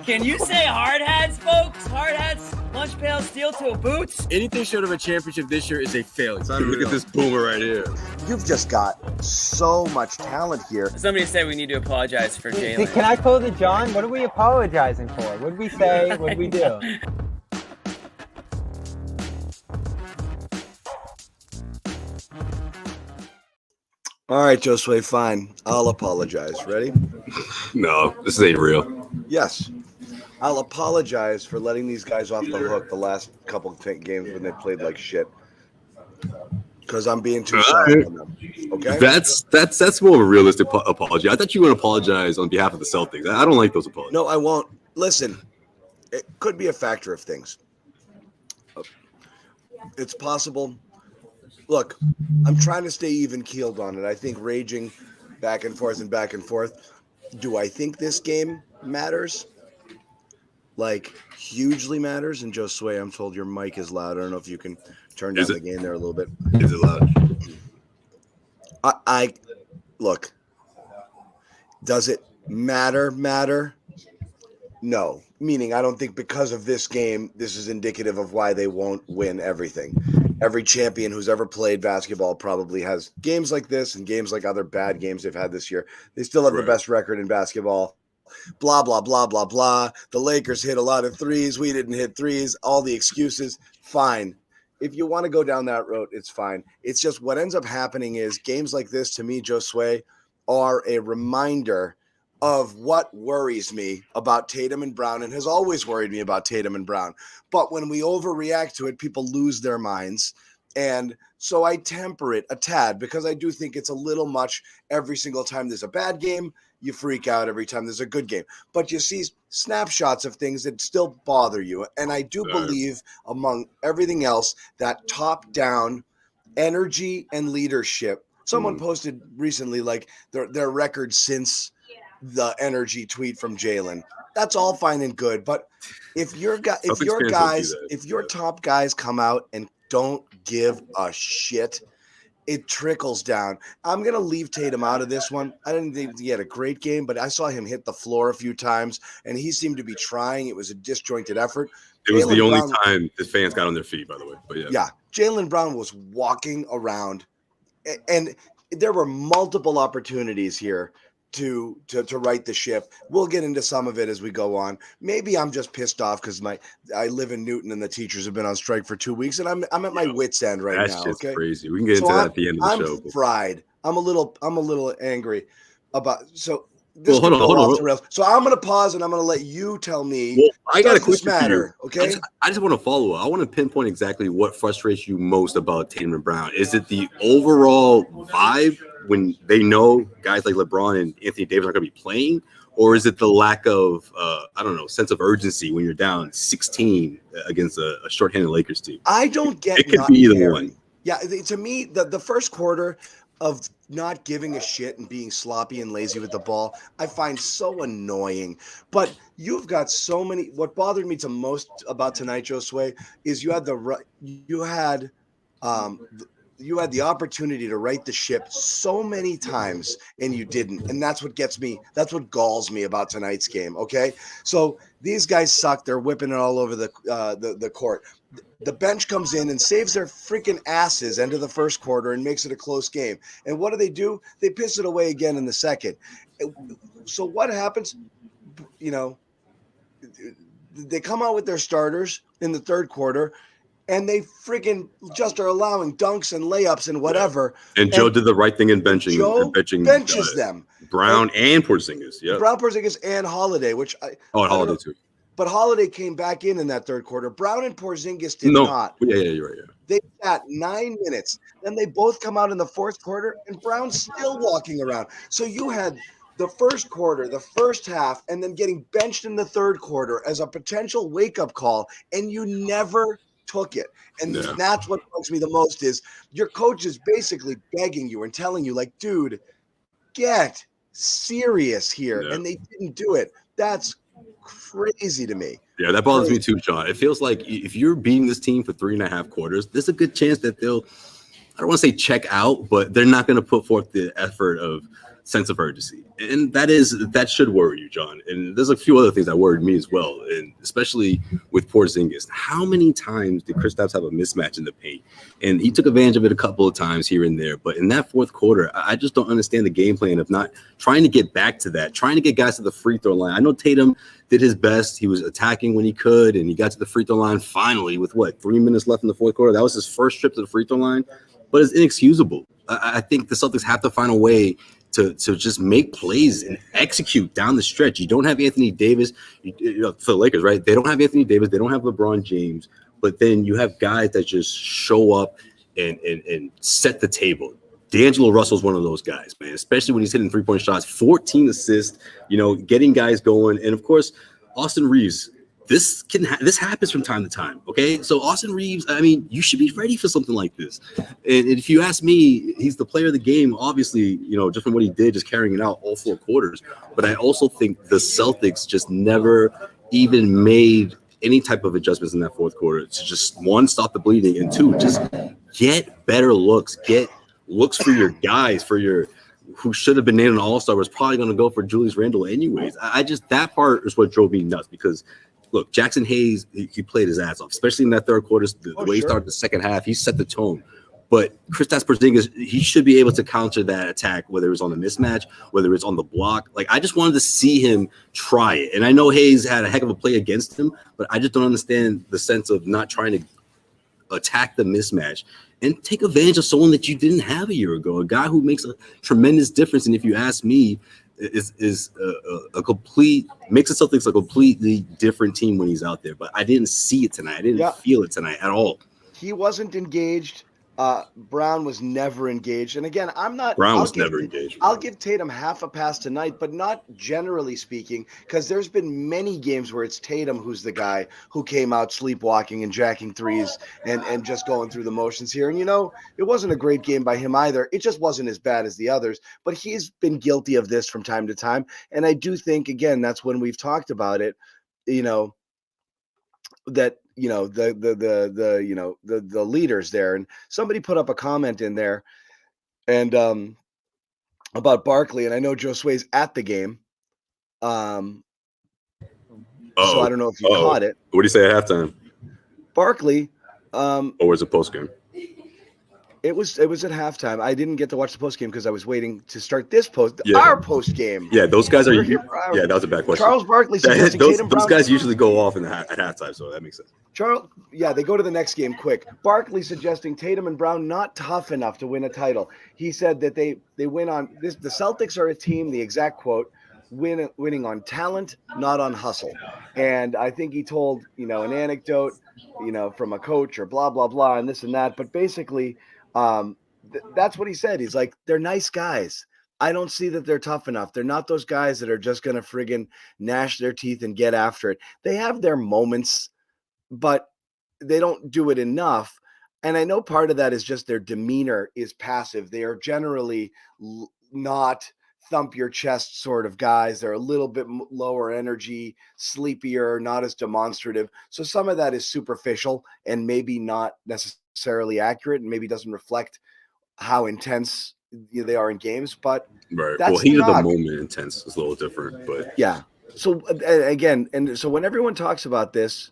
Can you say hard hats, folks? Hard hats, lunch pails, steel toe boots? Anything short of a championship this year is a failure. Look at this boomer right here. You've just got so much talent here. Somebody said we need to apologize for Jalen. Can I close it, John? What are we apologizing for? What did we say? What did we do? All right, Josue, fine. I'll apologize. Ready? No, this ain't real. Yes. I'll apologize for letting these guys off the hook the last couple of games when they played like shit. Because I'm being too sorry on them. Okay? That's more of a realistic apology. I thought you were going to apologize on behalf of the Celtics. I don't like those apologies. No, I won't. Listen, it could be a factor of things. It's possible. Look, I'm trying to stay even-keeled on it. I think raging back and forth. Do I think this game matters? Like, hugely matters? And Josue, I'm told your mic is loud. I don't know if you can turn down the gain there a little bit. Is it loud? Look, does it matter? No. Meaning, I don't think because of this game, this is indicative of why they won't win everything. Every champion who's ever played basketball probably has games like this and games like other bad games they've had this year. They still have the best record in basketball. Blah, blah, blah, blah, blah. The Lakers hit a lot of threes. We didn't hit threes. All the excuses. Fine. If you want to go down that road, it's fine. It's just what ends up happening is games like this, to me, Josue, are a reminder of what worries me about Tatum and Brown and has always worried me about Tatum and Brown. But when we overreact to it, people lose their minds. And so I temper it a tad because I do think it's a little much. Every single time there's a bad game, you freak out. Every time there's a good game. But you see snapshots of things that still bother you. And I do believe, among everything else, that top-down energy and leadership. Someone posted recently like their record since the energy tweet from Jalen. That's all fine and good, but if your top guys come out and don't give a shit, it trickles down. I'm gonna leave Tatum out of this one. I didn't think he had a great game, but I saw him hit the floor a few times, and he seemed to be trying. It was a disjointed effort. It was the only time the fans got on their feet, by the way. But yeah, Jaylen Brown was walking around, and there were multiple opportunities here to right the ship. We'll get into some of it as we go on. Maybe I'm just pissed off because I live in Newton and the teachers have been on strike for 2 weeks, and I'm at my wit's end right now. That's just crazy. We can get into that at the end of the show. I'm fried. I'm a little angry about hold on. So I'm going to pause and I'm going to let you tell me. Well, I got a question matter, for you. Okay. I just want to follow up. I want to pinpoint exactly what frustrates you most about Tatum and Brown. Is it the overall vibe when they know guys like LeBron and Anthony Davis aren't going to be playing, or is it the lack of sense of urgency when you're down 16 against a shorthanded Lakers team? I don't get it. Could be either one. Yeah, to me, the first quarter of not giving a shit and being sloppy and lazy with the ball, I find so annoying. But you've got so many. What bothered me the most about tonight, Josue, is you had the opportunity to right the ship so many times and you didn't. And that's what gets me. That's what galls me about tonight's game. Okay. So these guys suck. They're whipping it all over the court. The bench comes in and saves their freaking asses into the first quarter and makes it a close game. And what do? They piss it away again in the second. So what happens? They come out with their starters in the third quarter, and they freaking just are allowing dunks and layups and whatever. And Joe did the right thing in benching. Joe benches them. Brown and Porzingis. Yeah. Brown, Porzingis, and Holiday, Holiday too. But Holiday came back in that third quarter. Brown and Porzingis did not. Yeah, you're right. Yeah. They sat 9 minutes. Then they both come out in the fourth quarter, and Brown's still walking around. So you had the first quarter, the first half, and then getting benched in the third quarter as a potential wake-up call, and you never took it. And that's what bugs me the most is your coach is basically begging you and telling you, like, dude, get serious here. Yeah. And they didn't do it. That's crazy to me. Yeah, that bothers me too, John. It feels like if you're beating this team for 3.5 quarters, there's a good chance that they'll I don't want to say check out, but they're not going to put forth the effort of sense of urgency. And that should worry you, John. And there's a few other things that worried me as well, and especially with Porzingis. How many times did Kristaps have a mismatch in the paint? And he took advantage of it a couple of times here and there. But in that fourth quarter, I just don't understand the game plan of not trying to get back to that, trying to get guys to the free throw line. I know Tatum did his best. He was attacking when he could, and he got to the free throw line finally with 3 minutes left in the fourth quarter. That was his first trip to the free throw line, but it's inexcusable. I think the Celtics have to find a way to just make plays and execute down the stretch. You don't have Anthony Davis, for the Lakers, right? They don't have Anthony Davis. They don't have LeBron James. But then you have guys that just show up and set the table. D'Angelo Russell's one of those guys, man, especially when he's hitting three-point shots, 14 assists, getting guys going. And, of course, Austin Reeves. This happens from time to time, okay? So Austin Reeves, I mean, you should be ready for something like this. And if you ask me, he's the player of the game, obviously, just from what he did, just carrying it out all 4 quarters. But I also think the Celtics just never even made any type of adjustments in that fourth quarter to just, 1, stop the bleeding, and 2, just get better looks, get looks for your guys, who should have been named an all-star was probably going to go for Julius Randle anyways. That part is what drove me nuts because – look, Jackson Hayes, he played his ass off, especially in that third quarter. The way he started the second half, he set the tone. But Kristaps Porzingis, he should be able to counter that attack, whether it's on the mismatch, whether it's on the block. I just wanted to see him try it. And I know Hayes had a heck of a play against him, but I just don't understand the sense of not trying to attack the mismatch and take advantage of someone that you didn't have a year ago, a guy who makes a tremendous difference. And if you ask me, makes the Celtics a completely different team when he's out there. But I didn't see it tonight. I didn't feel it tonight at all. He wasn't engaged. Brown was never engaged. And again, Brown was never engaged. I'll give Tatum half a pass tonight, but not generally speaking, because there's been many games where it's Tatum who's the guy who came out sleepwalking and jacking threes and just going through the motions here. And, it wasn't a great game by him either. It just wasn't as bad as the others, but he's been guilty of this from time to time. And I do think, again, that's when we've talked about it, that the leaders there, and somebody put up a comment in there and about Barkley, and I know Josue's at the game, so I don't know if you caught it. What do you say at halftime? Barkley, or was it post game? It was at halftime. I didn't get to watch the post game because I was waiting to start our post game. Yeah, those guys are. Yeah, that was a bad question. Charles Barkley suggesting those guys usually go off at halftime, so that makes sense. They go to the next game quick. Barkley suggesting Tatum and Brown not tough enough to win a title. He said that they win on this. The Celtics are a team. The exact quote: winning on talent, not on hustle. And I think he told an anecdote, from a coach or blah blah blah and this and that. But basically. That's what he said. He's like, they're nice guys. I don't see that they're tough enough. They're not those guys that are just going to friggin' gnash their teeth and get after it. They have their moments, but they don't do it enough. And I know part of that is just their demeanor is passive. They are generally not thump your chest sort of guys. They're a little bit lower energy, sleepier, not as demonstrative. So some of that is superficial and maybe not necessarily accurate and maybe doesn't reflect how intense they are in games. But right. That's heat of the moment intense is a little different. But yeah. So again, and so when everyone talks about this,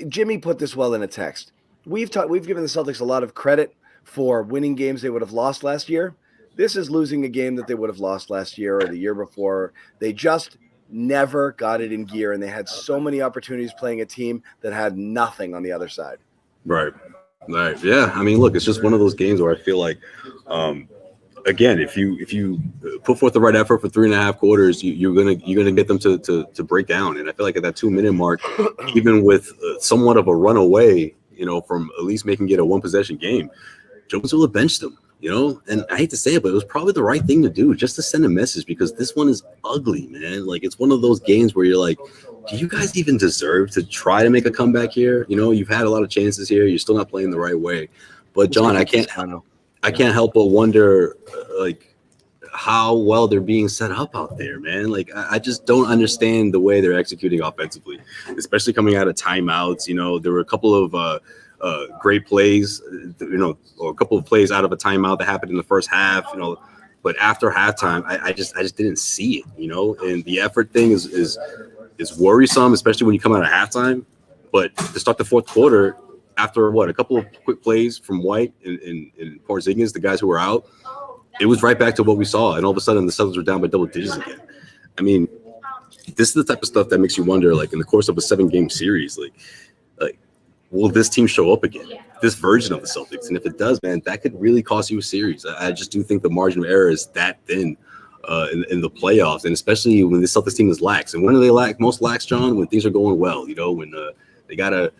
Jimmy put this well in a text. We've given the Celtics a lot of credit for winning games they would have lost last year. This is losing a game that they would have lost last year or the year before. They just never got it in gear, and they had so many opportunities playing a team that had nothing on the other side. Right. Yeah. I mean, look, it's just one of those games where I feel like, again, if you put forth the right effort for 3.5 quarters, you're gonna get them to break down. And I feel like at that 2-minute mark, even with somewhat of a runaway, from at least making it a 1-possession game, Jones will have benched them. And I hate to say it, but it was probably the right thing to do just to send a message because this one is ugly, man. Like, it's one of those games where you're like, do you guys even deserve to try to make a comeback here? You've had a lot of chances here. You're still not playing the right way. But, John, I can't help but wonder, how well they're being set up out there, man. Like, I just don't understand the way they're executing offensively, especially coming out of timeouts. There were a couple of great plays, or a couple of plays out of a timeout that happened in the first half, but after halftime, I just didn't see it, and the effort thing is worrisome, especially when you come out of halftime. But to start the fourth quarter, after a couple of quick plays from White and Porzingis, the guys who were out, it was right back to what we saw, and all of a sudden the Celtics were down by double digits again. I mean, this is the type of stuff that makes you wonder, like in the course of a 7-game series, like will this team show up again? This version of the Celtics, and if it does, man, that could really cost you a series. I just do think the margin of error is that thin in the playoffs, and especially when the Celtics team is lax. And when do they most lax, John? When things are going well, when they gotta,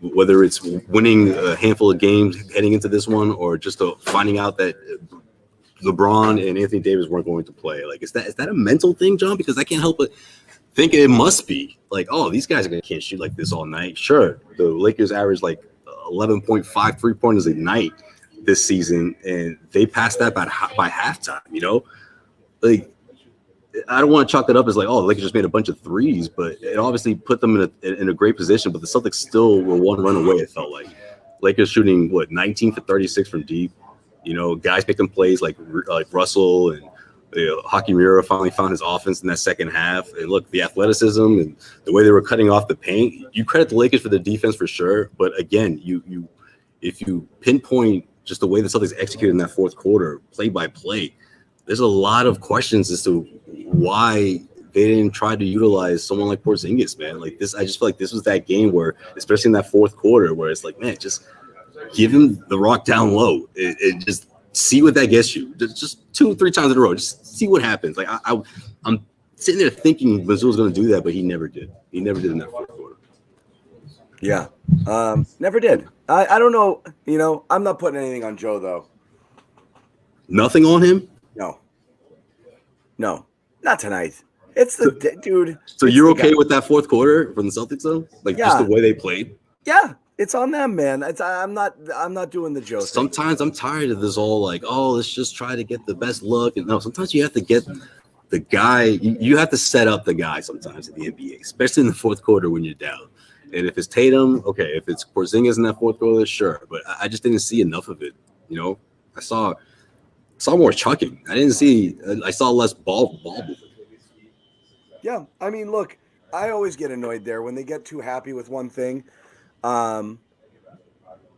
whether it's winning a handful of games heading into this one, or just finding out that LeBron and Anthony Davis weren't going to play. Like, is that a mental thing, John? Because I can't help but think it must be. Like, oh, these guys can't shoot like this all night. Sure, the Lakers average like 11.5 3-pointers a night this season, and they passed that by halftime. Like, I don't want to chalk that up as like, oh, the Lakers just made a bunch of threes, but it obviously put them in a great position. But the Celtics still were one run away. It felt like Lakers shooting 19 for 36 from deep. Guys making plays like Russell and Hockey Mura finally found his offense in that second half. And look, the athleticism and the way they were cutting off the paint. You credit the Lakers for the defense for sure, but again, if you pinpoint just the way the Celtics executed in that fourth quarter, play by play, there's a lot of questions as to why they didn't try to utilize someone like Porzingis, man. Like this, I just feel like this was that game where, especially in that fourth quarter, where it's like, man, just give him the rock down low and just see what that gets you. Just 2-3 times in a row, just see what happens. Like I'm sitting there thinking Missoula's going to do that, but he never did. He never did in that fourth quarter. Yeah, never did. I don't know. I'm not putting anything on Joe though. Nothing on him. No, not tonight. It's the dude. So you're okay with that fourth quarter from the Celtics though? Like just the way they played? Yeah, it's on them, man. I'm not doing the Joe thing. Sometimes I'm tired of this all like, oh, let's just try to get the best look. And no, sometimes you have to get the guy. You have to set up the guy sometimes in the NBA, especially in the fourth quarter when you're down. And if it's Tatum, okay. If it's Porzingis in that fourth quarter, sure. But I just didn't see enough of it. I saw more chucking. I saw less ball movement. Yeah, I mean, look, I always get annoyed there when they get too happy with one thing. But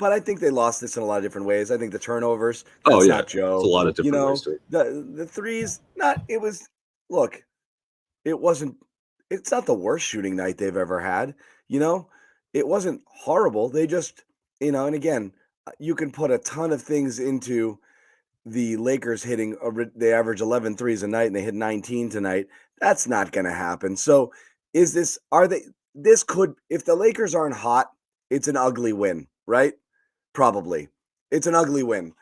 I think they lost this in a lot of different ways. I think the turnovers. That's not Joe. It's a lot of different ways too. The threes. It's not the worst shooting night they've ever had. It wasn't horrible. They just, and again, you can put a ton of things into the Lakers hitting. They average 11 threes a night and they hit 19 tonight. That's not going to happen. So if the Lakers aren't hot, it's an ugly win, right? Probably. It's an ugly win.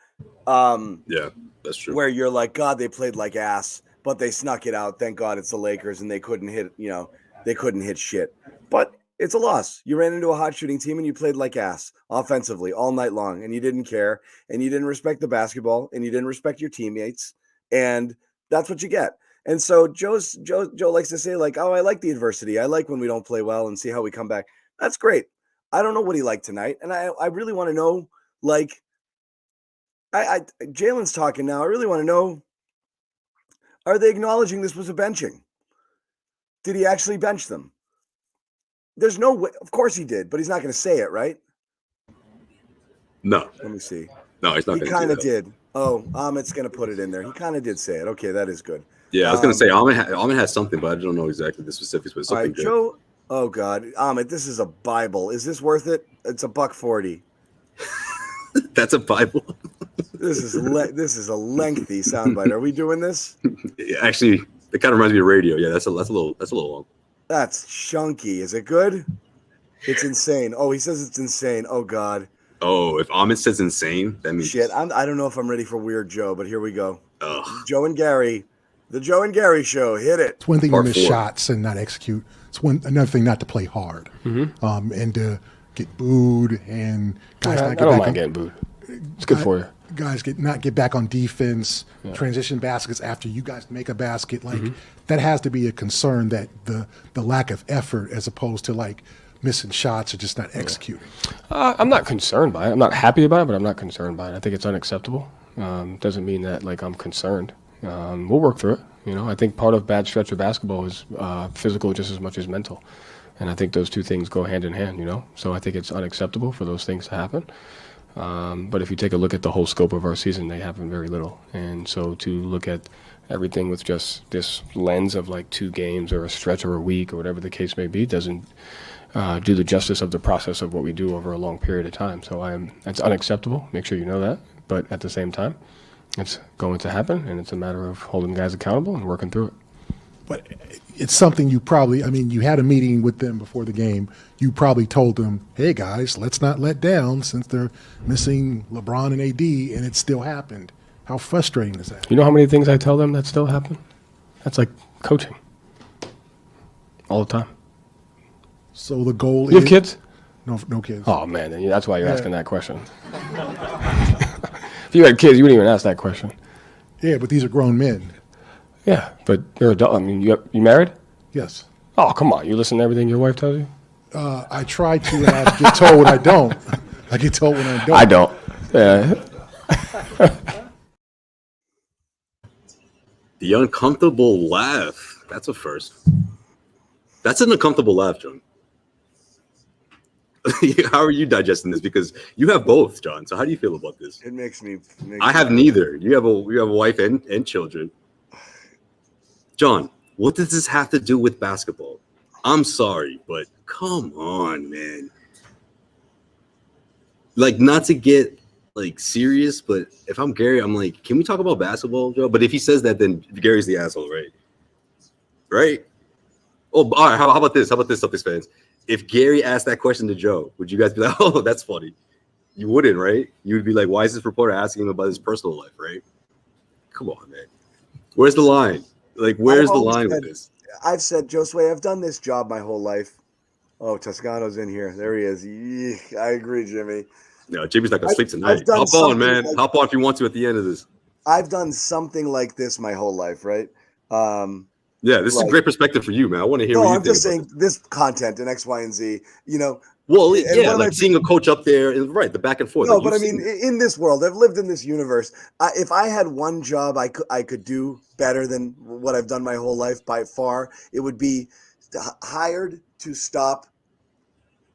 Yeah, that's true. Where you're like, God, they played like ass, but they snuck it out. Thank God it's the Lakers and they couldn't hit shit. But it's a loss. You ran into a hot shooting team and you played like ass offensively all night long, and you didn't care, and you didn't respect the basketball, and you didn't respect your teammates, and that's what you get. And so Joe likes to say like, oh, I like the adversity. I like when we don't play well and see how we come back. That's great. I don't know what he liked tonight, and I really want to know. Like, Jalen's talking now. I really want to know: are they acknowledging this was a benching? Did he actually bench them? There's no way. Of course he did, but he's not going to say it, right? No. Let me see. No, he's not going to. He kind of did. Oh, Amit's going to put it in there. He kind of did say it. Okay, that is good. Yeah, I was going to say Amit has something, but I don't know exactly the specifics. But something good. Joe. Oh God, Amit, this is a Bible. Is this worth it? It's $1.40. That's a Bible. This is a lengthy soundbite. Are we doing this? Actually, it kind of reminds me of radio. Yeah, that's a little long. That's chunky. Is it good? It's insane. Oh, he says it's insane. Oh God. Oh, if Amit says insane, that means shit. I don't know if I'm ready for Weird Joe, but here we go. Ugh. Joe and Gary, the Joe and Gary Show. Hit it. It's one thing to miss shots and not execute. It's another thing not to play hard, and to get booed and guys not get I don't mind getting booed. It's good for you. Guys not get back on defense, transition baskets after you guys make a basket. Like that has to be a concern, that the lack of effort as opposed to like missing shots or just not executing? I'm not concerned by it. I'm not happy about it, but I'm not concerned by it. I think it's unacceptable. Doesn't mean that like I'm concerned. We'll work through it. You know, I think part of bad stretch of basketball is physical just as much as mental. And I think those two things go hand in hand, you know. So I think it's unacceptable for those things to happen. But if you take a look at the whole scope of our season, they happen very little. And so to look at everything with just this lens of like 2 games or a stretch or a week or whatever the case may be doesn't do the justice of the process of what we do over a long period of time. So it's unacceptable. Make sure you know that. But at the same time, it's going to happen, and it's a matter of holding guys accountable and working through it. But it's something you probably, I mean, you had a meeting with them before the game. You probably told them, hey, guys, let's not let down since they're missing LeBron and AD, and it still happened. How frustrating is that? You know how many things I tell them that still happen? That's like coaching all the time. So the goal is... You have kids? No kids. Oh, man, then that's why you're asking that question. If you had kids, you wouldn't even ask that question. Yeah, but these are grown men. Yeah, but you're adult. I mean, you married? Yes. Oh, come on. You listen to everything your wife tells you? I try to, and I get told when I don't. I get told when I don't. I don't. Yeah. The uncomfortable laugh. That's a first. That's an uncomfortable laugh, John. How are you digesting this? Because you have both, John. So how do you feel about this? It makes me. I have neither. You have a wife and children. John, what does this have to do with basketball? I'm sorry, but come on, man. Like, not to get like serious, but if I'm Gary, I'm like, can we talk about basketball, Joe? But if he says that, then Gary's the asshole, right? Right? Oh, all right. How about this? How about this, Celtics fans? If Gary asked that question to Joe, would you guys be like, oh, that's funny? You wouldn't, right? You would be like, why is this reporter asking him about his personal life, right? Come on, man. Where's the line? Like, where's the line with this? I've said, Josue, I've done this job my whole life. Oh, Toscano's in here. There he is. Eek, I agree, Jimmy. No, Jimmy's not going to sleep tonight. Hop on, man. Hop on if you want to at the end of this. I've done something like this my whole life, right? Yeah, this is a great perspective for you, man. I want to hear what you think. I'm just saying this content and X, Y, and Z, you know. Well, yeah, like seeing a coach up there, and right, the back and forth. No, like but I mean, in this world, I've lived in this universe. If I had one job I could do better than what I've done my whole life by far, it would be hired to stop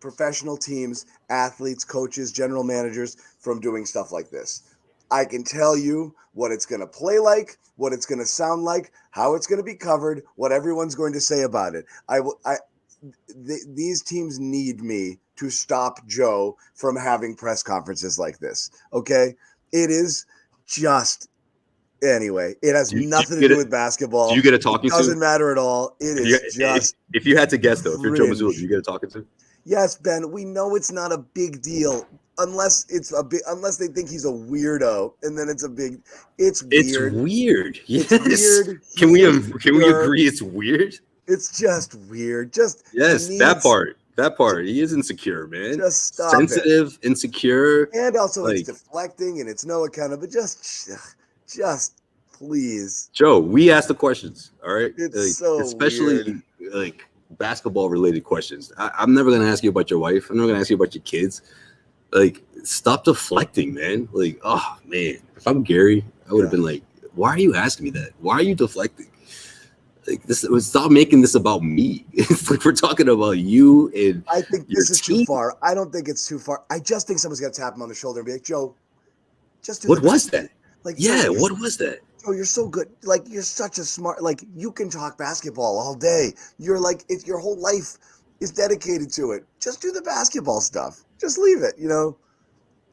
professional teams, athletes, coaches, general managers from doing stuff like this. I can tell you what it's going to play like, what it's going to sound like, how it's going to be covered, what everyone's going to say about it. These teams need me to stop Joe from having press conferences like this. Okay. It is just, anyway, it has nothing to do with basketball. Do you get a talking to? It doesn't matter at all. It is just. If you had to guess, though, if you're Joe Mazzulla, do you get a talking to? Yes, Ben, we know it's not a big deal unless they think he's a weirdo, and then it's weird. It's weird. Yes. It's weird. Can we agree it's weird? It's just weird. That part. He is insecure, man. Just stop sensitive, insecure, and also it's deflecting and it's no account of it. Just please, Joe. We ask the questions. All right, it's so especially weird. Like basketball related questions. I'm never gonna ask you about your wife. I'm never gonna ask you about your kids. Like, stop deflecting, man. Like, oh man, if I'm Gary, I would have been like, why are you asking me that? Why are you deflecting? Like, this, stop making this about me. It's like we're talking about you and I think this is too far. I don't think it's too far. I just think someone's got to tap him on the shoulder and be like, Joe, just do what was that? Like, yeah, what was that? Oh, you're so good. Like, you're such a smart, like, you can talk basketball all day. You're like, your whole life is dedicated to it. Just do the basketball stuff. Just leave it, you know?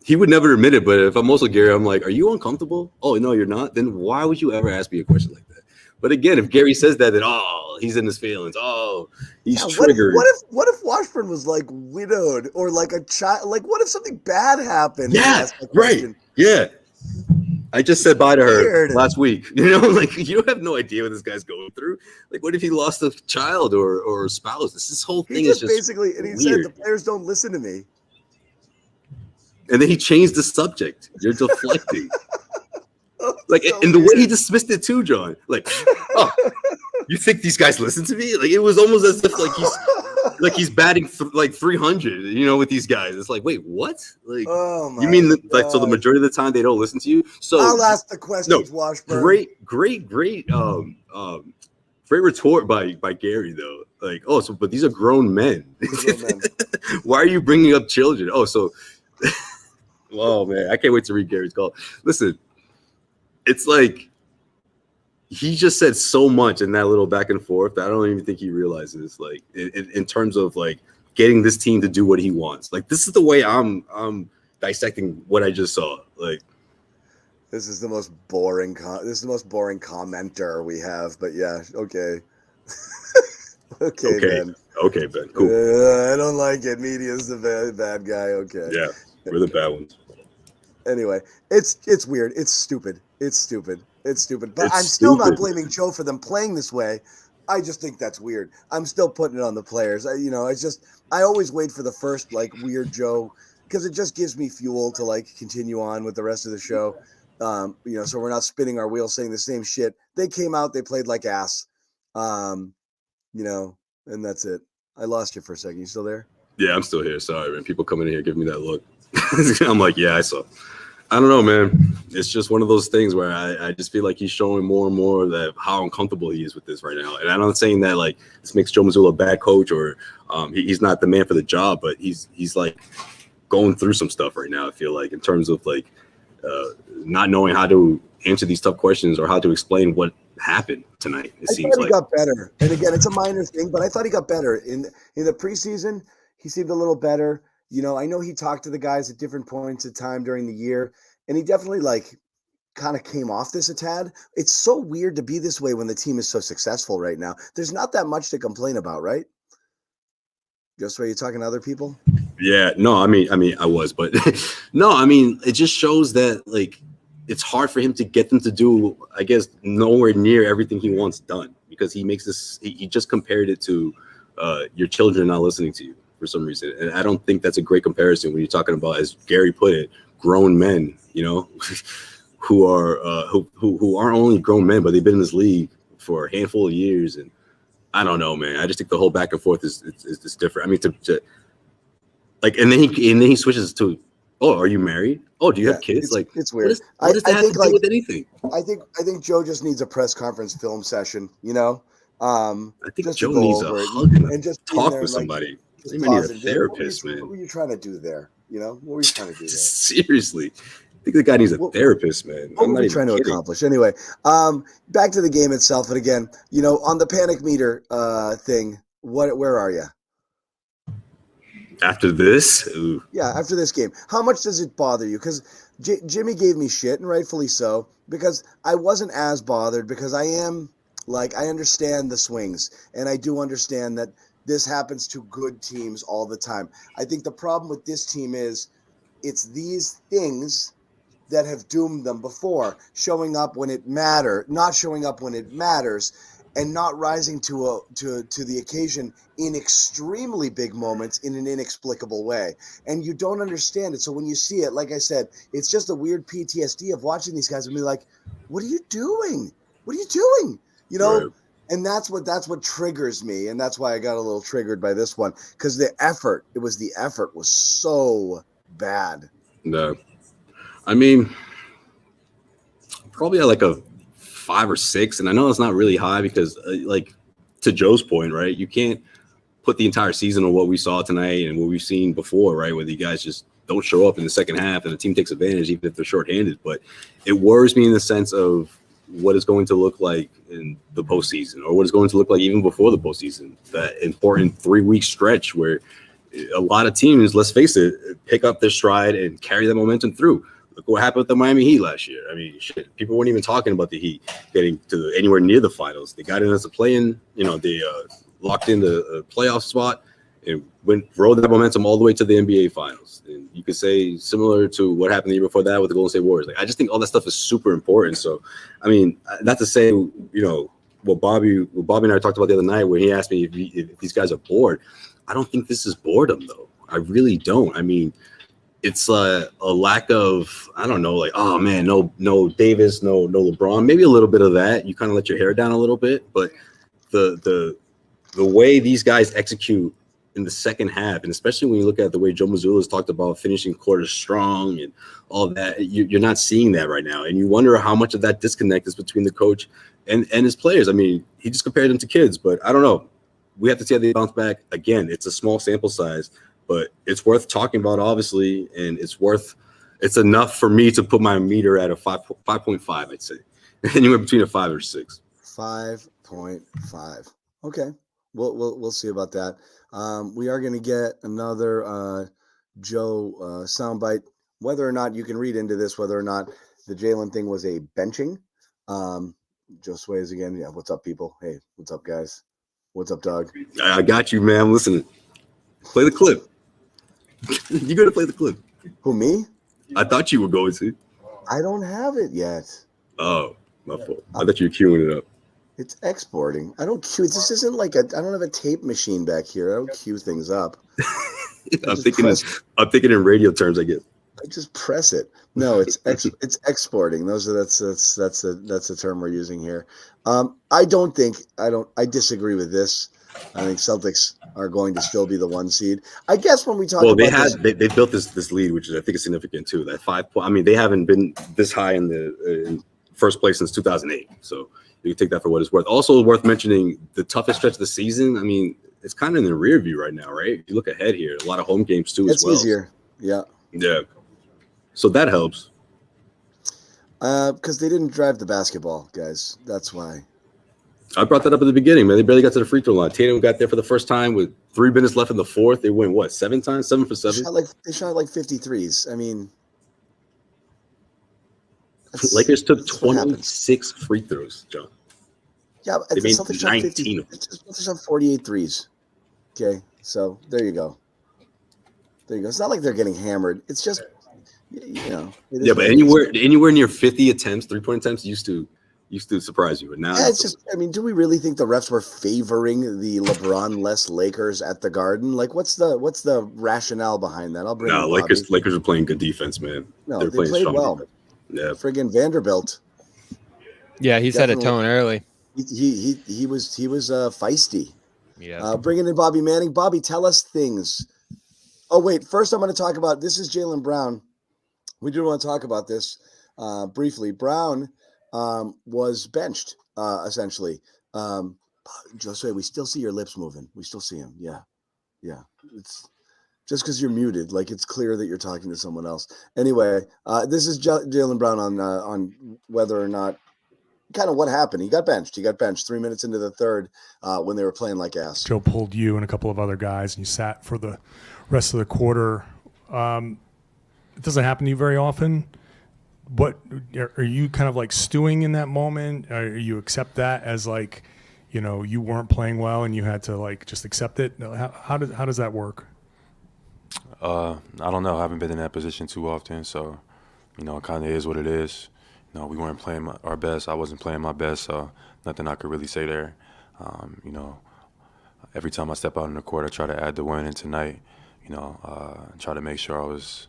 He would never admit it, but if I'm also Gary, I'm like, are you uncomfortable? Oh, no, you're not? Then why would you ever ask me a question like that? But again, if Gary says that, then, he's in his feelings. Oh, he's triggered. What if Washburn was, like, widowed or, like, a child? Like, what if something bad happened? Yeah, right. Yeah. I just said bye to her last week. You know, like, you have no idea what this guy's going through. Like, what if he lost a child or a spouse? This whole thing is just basically, and he said the players don't listen to me. And then he changed the subject. You're deflecting. Like, so and the way he dismissed it too, John. Like, You think these guys listen to me? Like, it was almost as if like he's batting like 300, you know, with these guys. It's like, wait, what? Like, you mean like, so the majority of the time they don't listen to you? So I'll ask the questions, Washburn. Great retort by Gary though. Like, oh, so but these are grown men. Why are you bringing up children? Oh, so oh man, I can't wait to read Gary's call. Listen, it's like he just said so much in that little back and forth that I don't even think he realizes, like, in terms of like getting this team to do what he wants. Like, this is the way I'm dissecting what I just saw. Like, this is the most boring commenter we have, but yeah, okay. Ben. Okay, Ben. Cool. I don't like it. Media's the bad guy. Okay. Yeah, we're the bad ones. Anyway, it's weird. It's stupid. But I'm still not blaming Joe for them playing this way. I just think that's weird. I'm still putting it on the players. I always wait for the first like weird Joe because it just gives me fuel to like continue on with the rest of the show. So we're not spinning our wheels saying the same shit. They came out, they played like ass. And that's it. I lost you for a second. You still there? Yeah, I'm still here. Sorry, man. People coming in here giving me that look. I'm like, yeah, I saw. I don't know, man. It's just one of those things where I just feel like he's showing more and more that how uncomfortable he is with this right now. And I'm not saying that like this makes Joe Mazzulla a bad coach or he's not the man for the job, but he's like going through some stuff right now. I feel like in terms of like not knowing how to answer these tough questions or how to explain what happened tonight. It seems like he got better. And again, it's a minor thing, but I thought he got better in the preseason. He seemed a little better. I know he talked to the guys at different points of time during the year, and he definitely like kind of came off this a tad. It's so weird to be this way when the team is so successful right now. There's not that much to complain about, right? Just where you're talking to other people? Yeah, no, I mean, I was, but no, I mean, it just shows that like it's hard for him to get them to do, I guess, nowhere near everything he wants done because he makes this. He just compared it to your children not listening to you for some reason, and I don't think that's a great comparison when you're talking about, as Gary put it, grown men. Who are who aren't only grown men, but they've been in this league for a handful of years, and I don't know, man. I just think the whole back and forth is different. I mean, to like, and then he switches to, oh, are you married? Oh, do you have kids? Like, it's weird. What does that have to do with anything? I think Joe just needs a press conference film session. I think Joe needs a hug and just talk with somebody. He might need a therapist, man. What were you trying to do there? What were you trying to do there? Seriously. I think the guy needs a therapist, man. What were you trying to accomplish? Anyway, back to the game itself. And again, on the panic meter thing, where are you? After this? Ooh. Yeah, after this game. How much does it bother you? Because Jimmy gave me shit, and rightfully so, because I wasn't as bothered because I understand the swings, and I do understand that this happens to good teams all the time. I think the problem with this team is it's these things that have doomed them before, showing up when it matters, not showing up when it matters, and not rising to the occasion in extremely big moments in an inexplicable way. And you don't understand it. So when you see it, like I said, it's just a weird PTSD of watching these guys and be like, what are you doing? What are you doing? Right. And that's what triggers me. And that's why I got a little triggered by this one, because the effort was so bad. No, I mean, probably at like a 5 or 6, and I know it's not really high because, like, to Joe's point, right? You can't put the entire season on what we saw tonight and what we've seen before, right? Where the guys just don't show up in the second half and the team takes advantage, even if they're shorthanded. But it worries me in the sense of what it's going to look like in the postseason, or what it's going to look like even before the postseason. That important 3-week stretch where a lot of teams, let's face it, pick up their stride and carry that momentum through. Look what happened with the Miami Heat last year. I mean, shit, people weren't even talking about the Heat getting to anywhere near the finals. They got in as a play-in, they locked in the playoff spot and rode that momentum all the way to the NBA finals. And you could say similar to what happened the year before that with the Golden State Warriors. Like, I just think all that stuff is super important. So, I mean, not to say, what Bobby and I talked about the other night when he asked me if these guys are bored. I don't think this is boredom, though. I really don't. I mean, it's a lack of, I don't know, like, oh man, no Davis, no LeBron, maybe a little bit of that. You kind of let your hair down a little bit, but the way these guys execute in the second half, and especially when you look at the way Joe Mazzulla's talked about finishing quarters strong and all that, you're not seeing that right now. And you wonder how much of that disconnect is between the coach and his players. I mean, he just compared them to kids, but I don't know. We have to see how they bounce back. Again, it's a small sample size, but it's worth talking about, obviously, and it's enough for me to put my meter at a 5.5, I'd say. Anywhere between a 5 or 6. 5.5. Okay. We'll see about that. We are going to get another Joe soundbite. Whether or not you can read into this, whether or not the Jalen thing was a benching. Josue is again. Yeah. What's up, people? Hey, what's up, guys? What's up, dog? I got you, man. Listen, play the clip. You got to play the clip. Who, me? I thought you were going to. I don't have it yet. Oh, my fault. I thought you were queuing it up. It's exporting. I don't queue. This isn't like I don't have a tape machine back here. I don't queue things up. I'm thinking in radio terms, I guess. I just press it. No, it's exporting. That's the term we're using here. I disagree with this. I think Celtics are going to still be the 1 seed. I guess when we talk they built this lead, which is I think is significant too. That 5 point. I mean, they haven't been this high in first place since 2008. So you can take that for what it's worth. Also worth mentioning, the toughest stretch of the season. I mean, it's kind of in the rear view right now, right? If you look ahead here, a lot of home games too as well. It's easier. Yeah. Yeah. So that helps. Because they didn't drive the basketball, guys. That's why. I brought that up at the beginning, man. They barely got to the free throw line. Tatum got there for the first time with 3 minutes left in the fourth. They went, what, 7 times? 7 for 7? They shot like 53s. I mean, Lakers took 26 free throws, John. Yeah, they made 19 of them. They shot 48 threes. Okay, so there you go. It's not like they're getting hammered. It's just, Yeah, but anywhere near 50 attempts, 3-point attempts used to surprise you. But now it's just, I mean, do we really think the refs were favoring the LeBron-less Lakers at the Garden? Like, what's the rationale behind that? Lakers are playing good defense, man. No, they played well. Defense. Yeah, friggin' Vanderbilt. Yeah, he set a tone early. He was feisty. Yeah. Bringing in Bobby Manning. Bobby, tell us things. Oh wait, first I'm going to talk about this. Is Jaylen Brown. We do want to talk about this briefly. Brown was benched essentially. Josue, we still see your lips moving. We still see him. Yeah. It's just because you're muted. Like, it's clear that you're talking to someone else. Anyway, this is Jaylen Brown on whether or not kind of what happened. He got benched 3 minutes into the third when they were playing like ass. Joe pulled you and a couple of other guys, and you sat for the rest of the quarter. It doesn't happen to you very often. What are you kind of like stewing in that moment? Or you accept that as like, you weren't playing well and you had to like just accept it? How does that work? I don't know. I haven't been in that position too often, so it kind of is what it is. We weren't playing our best. I wasn't playing my best, so nothing I could really say there. Every time I step out in the court, I try to add the win, and tonight, try to make sure I was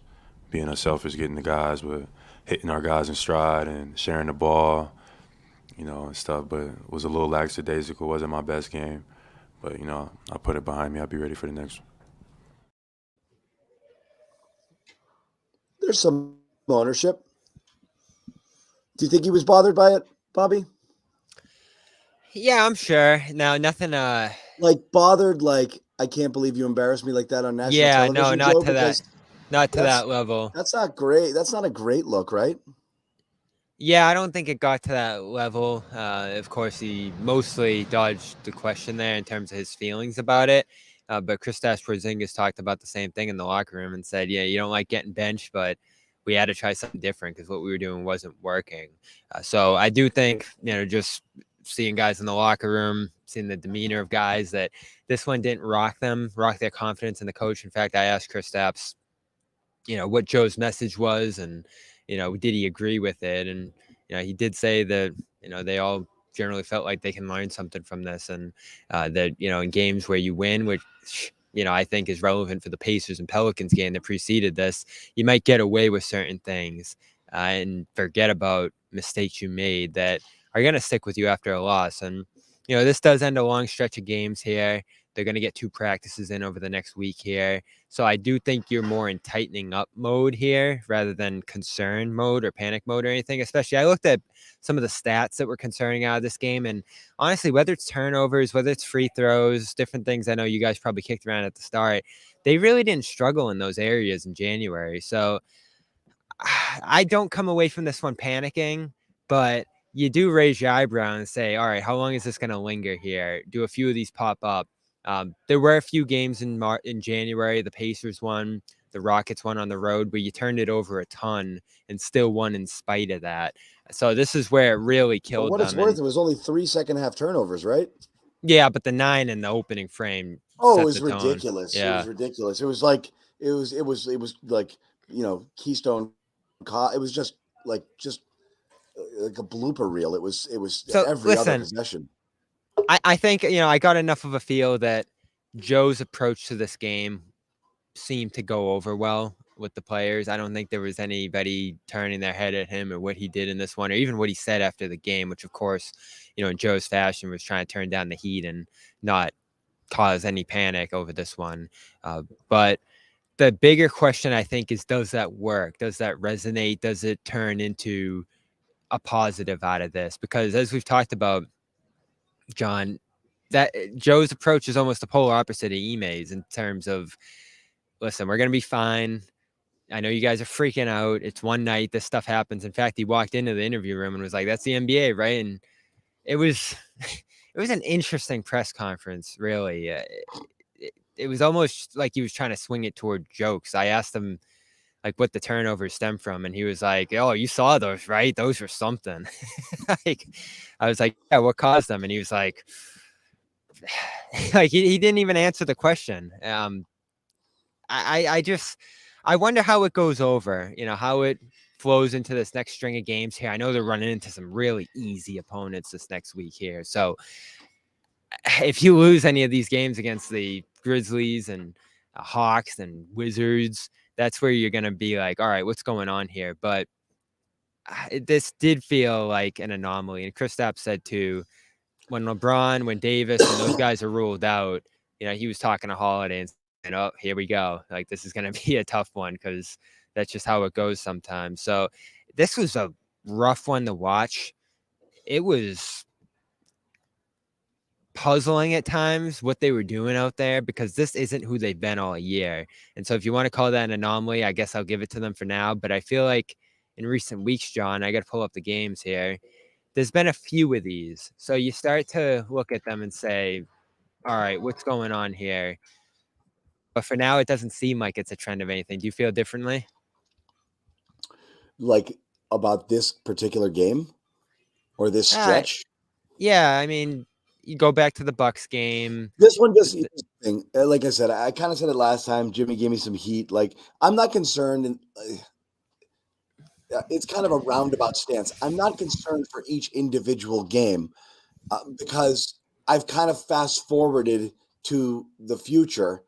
being unselfish, getting the guys, but hitting our guys in stride and sharing the ball, and stuff. But it was a little lackadaisical. It wasn't my best game, but I put it behind me. I'll be ready for the next one. There's some ownership. Do you think he was bothered by it, Bobby? Yeah, I'm sure. No, nothing. Like bothered, like I can't believe you embarrassed me like that on national television. Yeah, no, not to that. Not to that level. That's not great. That's not a great look, right? Yeah, I don't think it got to that level. Of course, he mostly dodged the question there in terms of his feelings about it. But Kristaps Porzingis talked about the same thing in the locker room and said, yeah, you don't like getting benched, but we had to try something different because what we were doing wasn't working. So I do think, just seeing guys in the locker room, seeing the demeanor of guys, that this one didn't rock their confidence in the coach. In fact, I asked Kristaps, what Joe's message was and, did he agree with it? And, he did say that, they all generally felt like they can learn something from this and that, in games where you win, which, I think is relevant for the Pacers and Pelicans game that preceded this, you might get away with certain things and forget about mistakes you made that are going to stick with you after a loss. And, this does end a long stretch of games here. They're going to get 2 practices in over the next week here. So I do think you're more in tightening up mode here rather than concern mode or panic mode or anything. Especially, I looked at some of the stats that were concerning out of this game. And honestly, whether it's turnovers, whether it's free throws, different things I know you guys probably kicked around at the start, they really didn't struggle in those areas in January. So I don't come away from this one panicking, but you do raise your eyebrow and say, all right, how long is this going to linger here? Do a few of these pop up? There were a few games in January. The Pacers won, the Rockets won on the road, but you turned it over a ton and still won in spite of that. So this is where it really killed For what them. it's worth, it was only 3 second-half turnovers, right? Yeah, but the 9 in the opening frame. Oh, it was ridiculous. Yeah. It was ridiculous. It was like Keystone. It was just like a blooper reel. It was So, every other listen, possession. I think, I got enough of a feel that Joe's approach to this game seemed to go over well with the players. I don't think there was anybody turning their head at him or what he did in this one, or even what he said after the game, which of course, in Joe's fashion was trying to turn down the heat and not cause any panic over this one. But the bigger question, I think, is, does that work? Does that resonate? Does it turn into a positive out of this? Because as we've talked about, John, that Joe's approach is almost the polar opposite of Ime's in terms of, listen, we're going to be fine. I know you guys are freaking out. It's one night. This stuff happens. In fact, he walked into the interview room and was like, that's the NBA, right? And it was an interesting press conference, really. It was almost like he was trying to swing it toward jokes. I asked him like what the turnovers stem from, and he was like, oh, you saw those, right? Those were something. I was like, yeah, what caused them? And he was like he didn't even answer the question. I wonder how it goes over, how it flows into this next string of games here. I know they're running into some really easy opponents this next week here. So if you lose any of these games against the Grizzlies and Hawks and Wizards, that's where you're going to be like, all right, what's going on here? But this did feel like an anomaly. And Kristaps said too, when LeBron, when Davis, and those guys are ruled out, he was talking to Holiday and saying, oh, here we go. Like, this is going to be a tough one because that's just how it goes sometimes. So this was a rough one to watch. It was puzzling at times what they were doing out there, because this isn't who they've been all year. And so if you want to call that an anomaly, I guess I'll give it to them for now. But I feel like in recent weeks, John, I got to pull up the games here, there's been a few of these. So you start to look at them and say, all right, what's going on here? But for now, it doesn't seem like it's a trend of anything. Do you feel differently? Like about this particular game or this stretch? Yeah, I mean, you go back to the Bucks game. This one just, like I said, I kind of said it last time. Jimmy gave me some heat. Like, I'm not concerned, and it's kind of a roundabout stance. I'm not concerned for each individual game because I've kind of fast forwarded to the future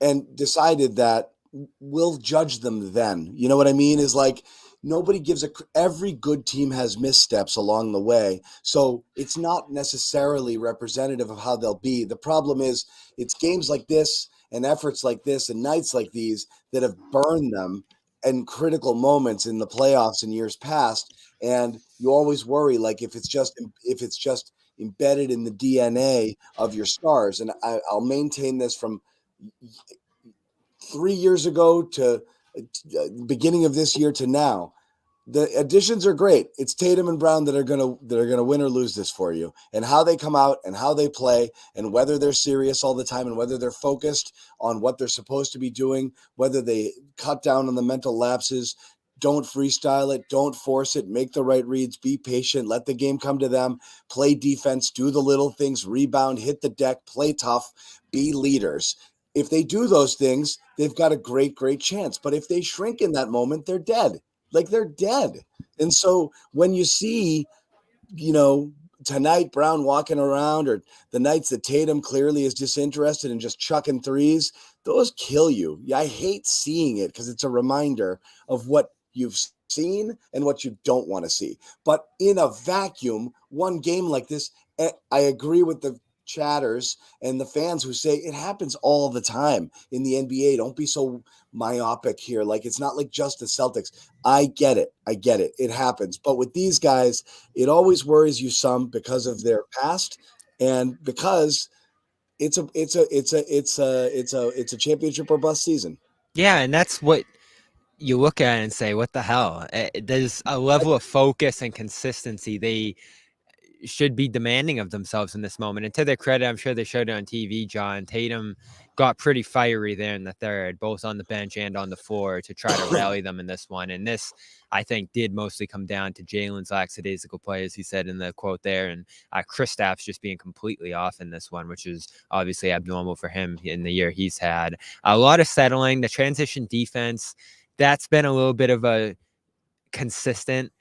and decided that we'll judge them then. You know what I mean? Is like, nobody gives every good team has missteps along the way. So it's not necessarily representative of how they'll be. The problem is it's games like this and efforts like this and nights like these that have burned them in critical moments in the playoffs in years past. And you always worry, like, if it's just embedded in the DNA of your stars. And I'll maintain this from 3 years ago to beginning of this year to now. The additions are great. It's Tatum and Brown that are gonna win or lose this for you, and how they come out and how they play and whether they're serious all the time and whether they're focused on what they're supposed to be doing, whether they cut down on the mental lapses, don't freestyle it, don't force it, make the right reads, be patient, let the game come to them, play defense, do the little things, rebound, hit the deck, play tough, be leaders. If they do those things, they've got a great, great chance. But if they shrink in that moment, they're dead. Like, they're dead. And so when you see, tonight Brown walking around, or the nights that Tatum clearly is disinterested and just chucking threes, those kill you. Yeah, I hate seeing it because it's a reminder of what you've seen and what you don't want to see. But in a vacuum, one game like this I agree with the chatters and the fans who say it happens all the time in the NBA. Don't be so myopic here. Like, it's not like just the Celtics. I get it. It happens. But with these guys, it always worries you some because of their past and because it's a championship or bust season. Yeah, and that's what you look at and say, what the hell? There's a level of focus and consistency they should be demanding of themselves in this moment. And to their credit, I'm sure they showed it on TV, John. Tatum got pretty fiery there in the third, both on the bench and on the floor, to try to rally them in this one. And this, I think, did mostly come down to Jalen's lackadaisical play, as he said in the quote there, and Kristaps just being completely off in this one, which is obviously abnormal for him in the year he's had. A lot of settling. The transition defense, that's been a little bit of a consistent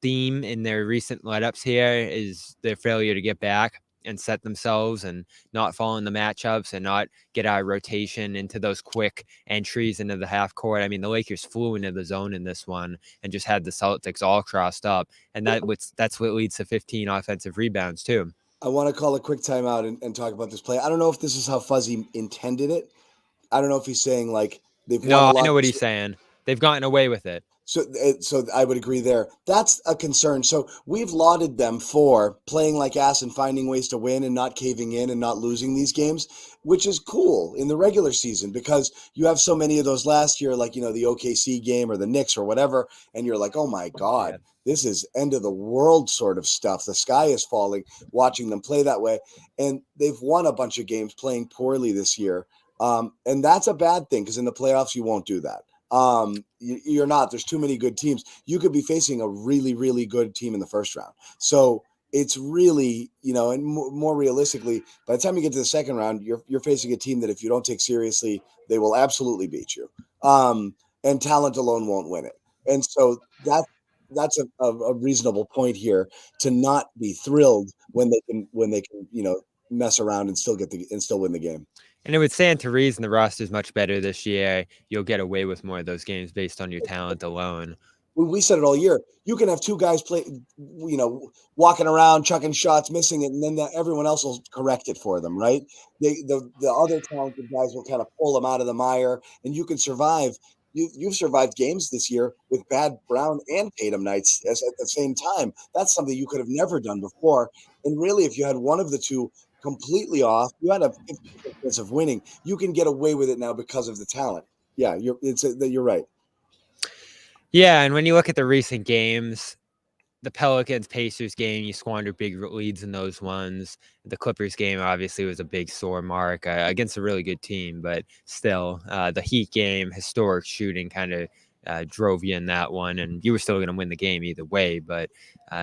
theme in their recent let-ups here, is their failure to get back and set themselves and not fall in the matchups and not get out of rotation into those quick entries into the half court. I mean, the Lakers flew into the zone in this one and just had the Celtics all crossed up. And that's what leads to 15 offensive rebounds too. I want to call a quick timeout and talk about this play. I don't know if this is how Fuzzy intended it. I don't know if he's saying like they've won a lot. I know what he's saying. They've gotten away with it. So I would agree there. That's a concern. So we've lauded them for playing like ass and finding ways to win and not caving in and not losing these games, which is cool in the regular season because you have so many of those last year, like, the OKC game or the Knicks or whatever. And you're like, oh my God, this is end of the world sort of stuff. The sky is falling watching them play that way. And they've won a bunch of games playing poorly this year. And that's a bad thing because in the playoffs, you won't do that. You're not. There's too many good teams. You could be facing a really, really good team in the first round. So it's really, and more realistically, by the time you get to the second round, you're facing a team that if you don't take seriously, they will absolutely beat you. And talent alone won't win it. And so that's a reasonable point here to not be thrilled when they can mess around and still win the game. And it would stand to reason the roster is much better this year. You'll get away with more of those games based on your talent alone. We said it all year. You can have two guys play, walking around, chucking shots, missing it, and then everyone else will correct it for them, right? The other talented guys will kind of pull them out of the mire, and you can survive. You've survived games this year with bad Brown and Tatum nights at the same time. That's something you could have never done before. And really, if you had one of the two completely off, you had a 50% chance of winning. You can get away with it now because of the talent. Yeah, you're right. Yeah, and when you look at the recent games, the Pelicans-Pacers game, you squander big leads in those ones. The Clippers game obviously was a big sore mark against a really good team, but still, the Heat game, historic shooting kind of drove you in that one, and you were still going to win the game either way. But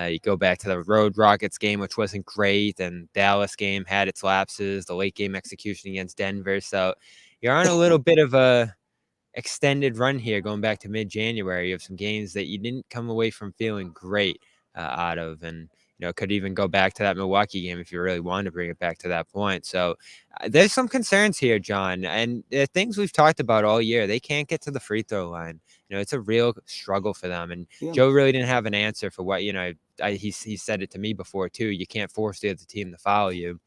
you go back to the road Rockets game, which wasn't great, and Dallas game had its lapses, the late game execution against Denver. So you're on a little bit of a extended run here going back to mid-January of some games that you didn't come away from feeling great out of. And, could even go back to that Milwaukee game if you really wanted to bring it back to that point. So there's some concerns here, John, and the things we've talked about all year. They can't get to the free throw line. It's a real struggle for them. And Joe really didn't have an answer for what, he said it to me before too. You can't force the other team to foul you.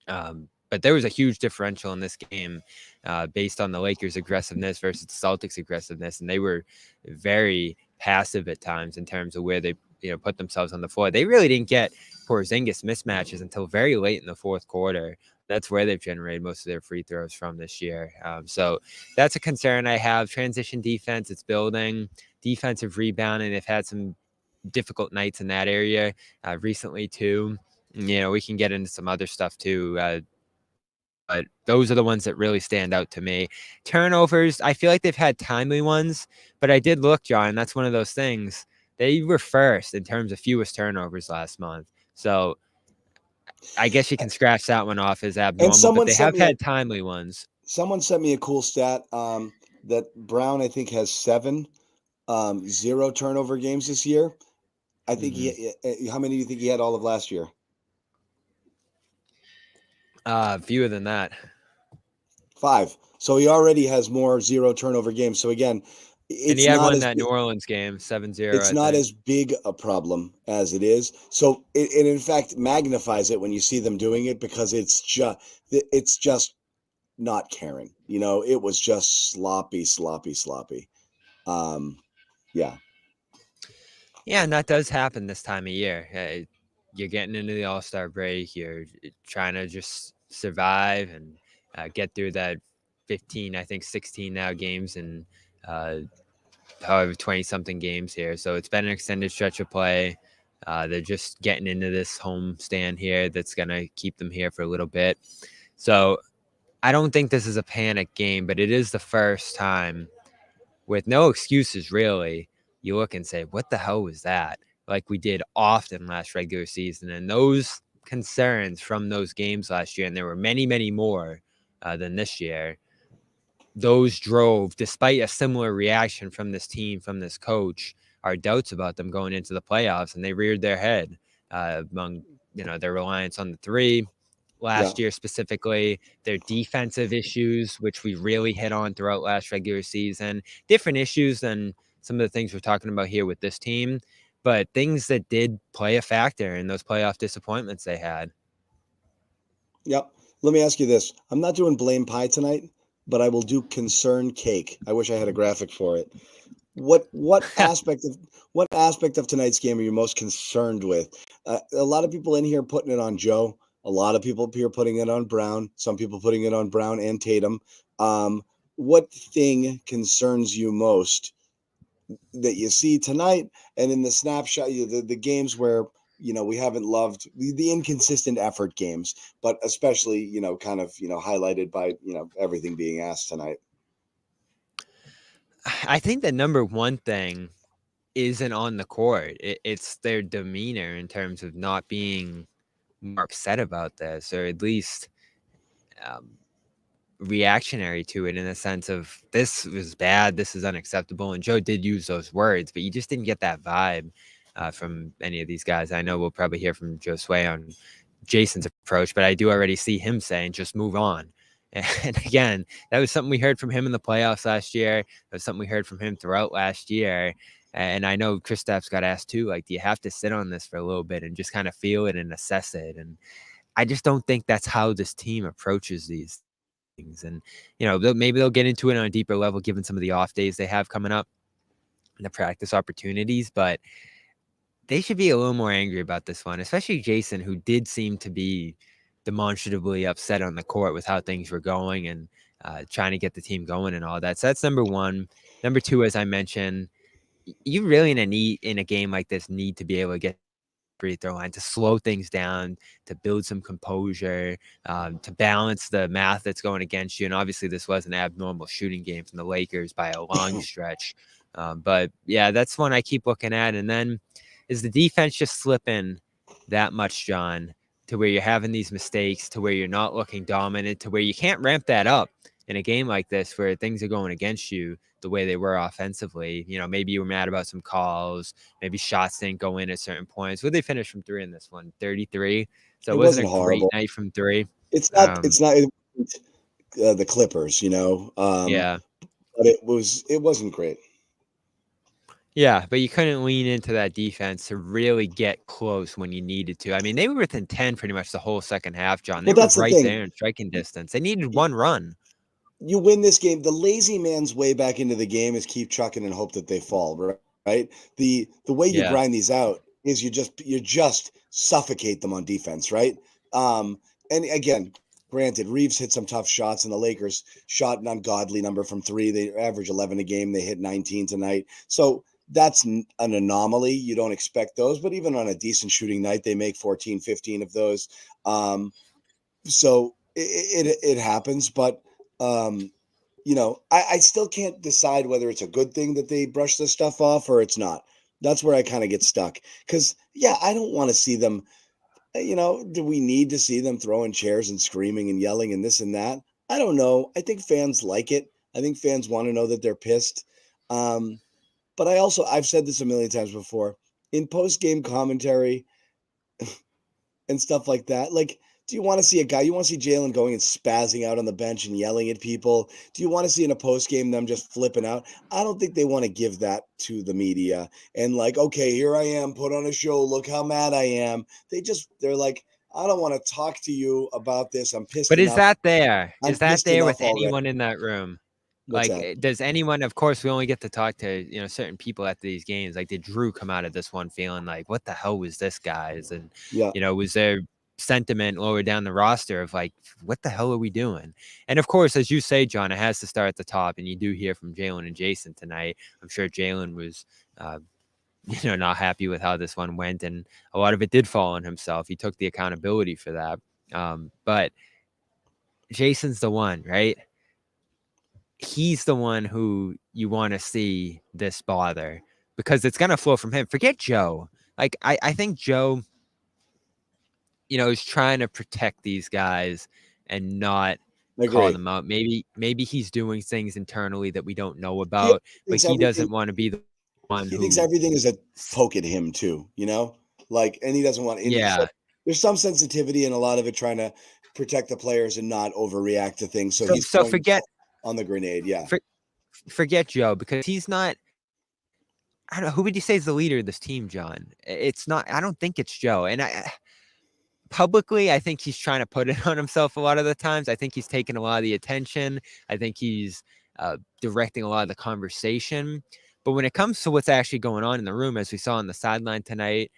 But there was a huge differential in this game based on the Lakers' aggressiveness versus the Celtics' aggressiveness. And they were very passive at times in terms of where they put themselves on the floor. They really didn't get Porzingis mismatches until very late in the fourth quarter. That's where they've generated most of their free throws from this year. So that's a concern I have. Transition defense, it's building. Defensive rebounding, they've had some difficult nights in that area recently too. We can get into some other stuff too. But those are the ones that really stand out to me. Turnovers, I feel like they've had timely ones, but I did look, John, that's one of those things. They were first in terms of fewest turnovers last month. So I guess you can scratch that one off as abnormal, but they have had timely ones. Someone sent me a cool stat that Brown, I think, has 7 0 turnover games this year. I think how many do you think he had all of last year? Fewer than that. 5. So he already has more 0 turnover games. So again, And he It's had not won as that big, New Orleans game 7-0, it's I not think. as big a problem as it is. So it in fact magnifies it when you see them doing it, because it's just not caring. It was just sloppy, sloppy, sloppy. Yeah. Yeah, and that does happen this time of year. You're getting into the All-Star break. You're trying to just survive and get through that 15, I think 16 now games, and however 20-something games here. So it's been an extended stretch of play. They're just getting into this home stand here that's going to keep them here for a little bit. So I don't think this is a panic game, but it is the first time with no excuses, really. You look and say, what the hell was that? Like we did often last regular season. And those concerns from those games last year, and there were many, many more than this year, those drove, despite a similar reaction from this team, from this coach, our doubts about them going into the playoffs, and they reared their head among, their reliance on the three last year, specifically their defensive issues, which we really hit on throughout last regular season. Different issues than some of the things we're talking about here with this team, but things that did play a factor in those playoff disappointments they had. Yep. Let me ask you this. I'm not doing blame pie tonight, but I will do concern cake. I wish I had a graphic for it. What aspect of tonight's game are you most concerned with? A lot of people in here putting it on Joe. A lot of people here putting it on Brown. Some people putting it on Brown and Tatum. What thing concerns you most that you see tonight and in the snapshot, the games where we haven't loved the inconsistent effort games, but especially kind of highlighted by everything being asked tonight? I think the number one thing isn't on the court. It's their demeanor in terms of not being more upset about this, or at least reactionary to it, in the sense of this was bad, this is unacceptable. And Joe did use those words, but you just didn't get that vibe from any of these guys. I know we'll probably hear from Josue on Jason's approach, but I do already see him saying, just move on. And again, that was something we heard from him in the playoffs last year. That was something we heard from him throughout last year. And I know Kristaps got asked too, like, do you have to sit on this for a little bit and just kind of feel it and assess it? And I just don't think that's how this team approaches these things. And, maybe they'll get into it on a deeper level, given some of the off days they have coming up and the practice opportunities. But they should be a little more angry about this one, especially Jason, who did seem to be demonstrably upset on the court with how things were going and trying to get the team going and all that. So that's number one. Number two, as I mentioned, you really in a game like this need to be able to get free throw line to slow things down, to build some composure, to balance the math that's going against you. And obviously this was an abnormal shooting game from the Lakers by a long stretch. But yeah, that's one I keep looking at. And then is the defense just slipping that much, John, to where you're having these mistakes, to where you're not looking dominant, to where you can't ramp that up in a game like this where things are going against you the way they were offensively? Maybe you were mad about some calls, maybe shots didn't go in at certain points. Where they finished from three in this one? 33. So it wasn't a horrible. great night from three. It's not the Clippers, Yeah. But it wasn't great. Yeah, but you couldn't lean into that defense to really get close when you needed to. I mean, they were within 10 pretty much the whole second half, John. They were right there in striking distance. They needed one run. You win this game. The lazy man's way back into the game is keep chucking and hope that they fall, right? The way you grind these out is you just suffocate them on defense, right? And again, granted, Reeves hit some tough shots, and the Lakers shot an ungodly number from three. They average 11 a game. They hit 19 tonight. So that's an anomaly. You don't expect those, but even on a decent shooting night, they make 14, 15 of those. So it happens, but I still can't decide whether it's a good thing that they brush this stuff off or it's not. That's where I kind of get stuck, because I don't want to see them. Do we need to see them throwing chairs and screaming and yelling and this and that? I don't know. I think fans like it. I think fans want to know that they're pissed. But I've said this a million times before, in post-game commentary and stuff like that, like, Do you want to see a guy? You want to see Jalen going and spazzing out on the bench and yelling at people? Do you want to see in a post game them just flipping out? I don't think they want to give that to the media and like, okay, here I am, put on a show. Look how mad I am. They're like, I don't want to talk to you about this. I'm pissed. But is enough. that there? I'm Is that pissed there enough with already. anyone in that room? What's Like, that? does anyone? Of course, we only get to talk to certain people after these games. Like, did Drew come out of this one feeling like, what the hell was this, guys? And Yeah. was there sentiment lower down the roster of like, what the hell are we doing? And of course, as you say, John, it has to start at the top, and you do hear from Jalen and Jason tonight. I'm sure Jalen was not happy with how this one went, and a lot of it did fall on himself. He took the accountability for that. But Jason's the one, right? He's the one who you want to see this bother, because it's going to flow from him. Forget Joe. Like, I think Joe, is trying to protect these guys and not call them out. Maybe he's doing things internally that we don't know about, but he doesn't want to be the one He thinks everything is a poke at him too, like, and he doesn't want. Yeah. There's some sensitivity and a lot of it trying to protect the players and not overreact to things. So he's forget on the grenade. Yeah. Forget Joe, because he's not. I don't know. Who would you say is the leader of this team, John? It's not. I don't think it's Joe. And publicly, I think he's trying to put it on himself a lot of the times. I think he's taking a lot of the attention. I think he's directing a lot of the conversation. But when it comes to what's actually going on in the room, as we saw on the sideline tonight,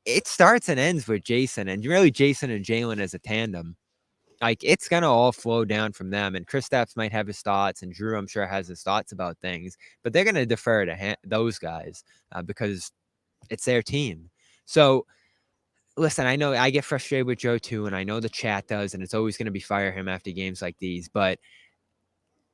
it starts and ends with Jason, and really Jason and Jalen as a tandem. Like, it's going to all flow down from them. And Kristaps might have his thoughts, and Drew, I'm sure, has his thoughts about things. But they're going to defer to those guys because it's their team. So, listen, I know I get frustrated with Joe too, and I know the chat does, and it's always going to be fire him after games like these. But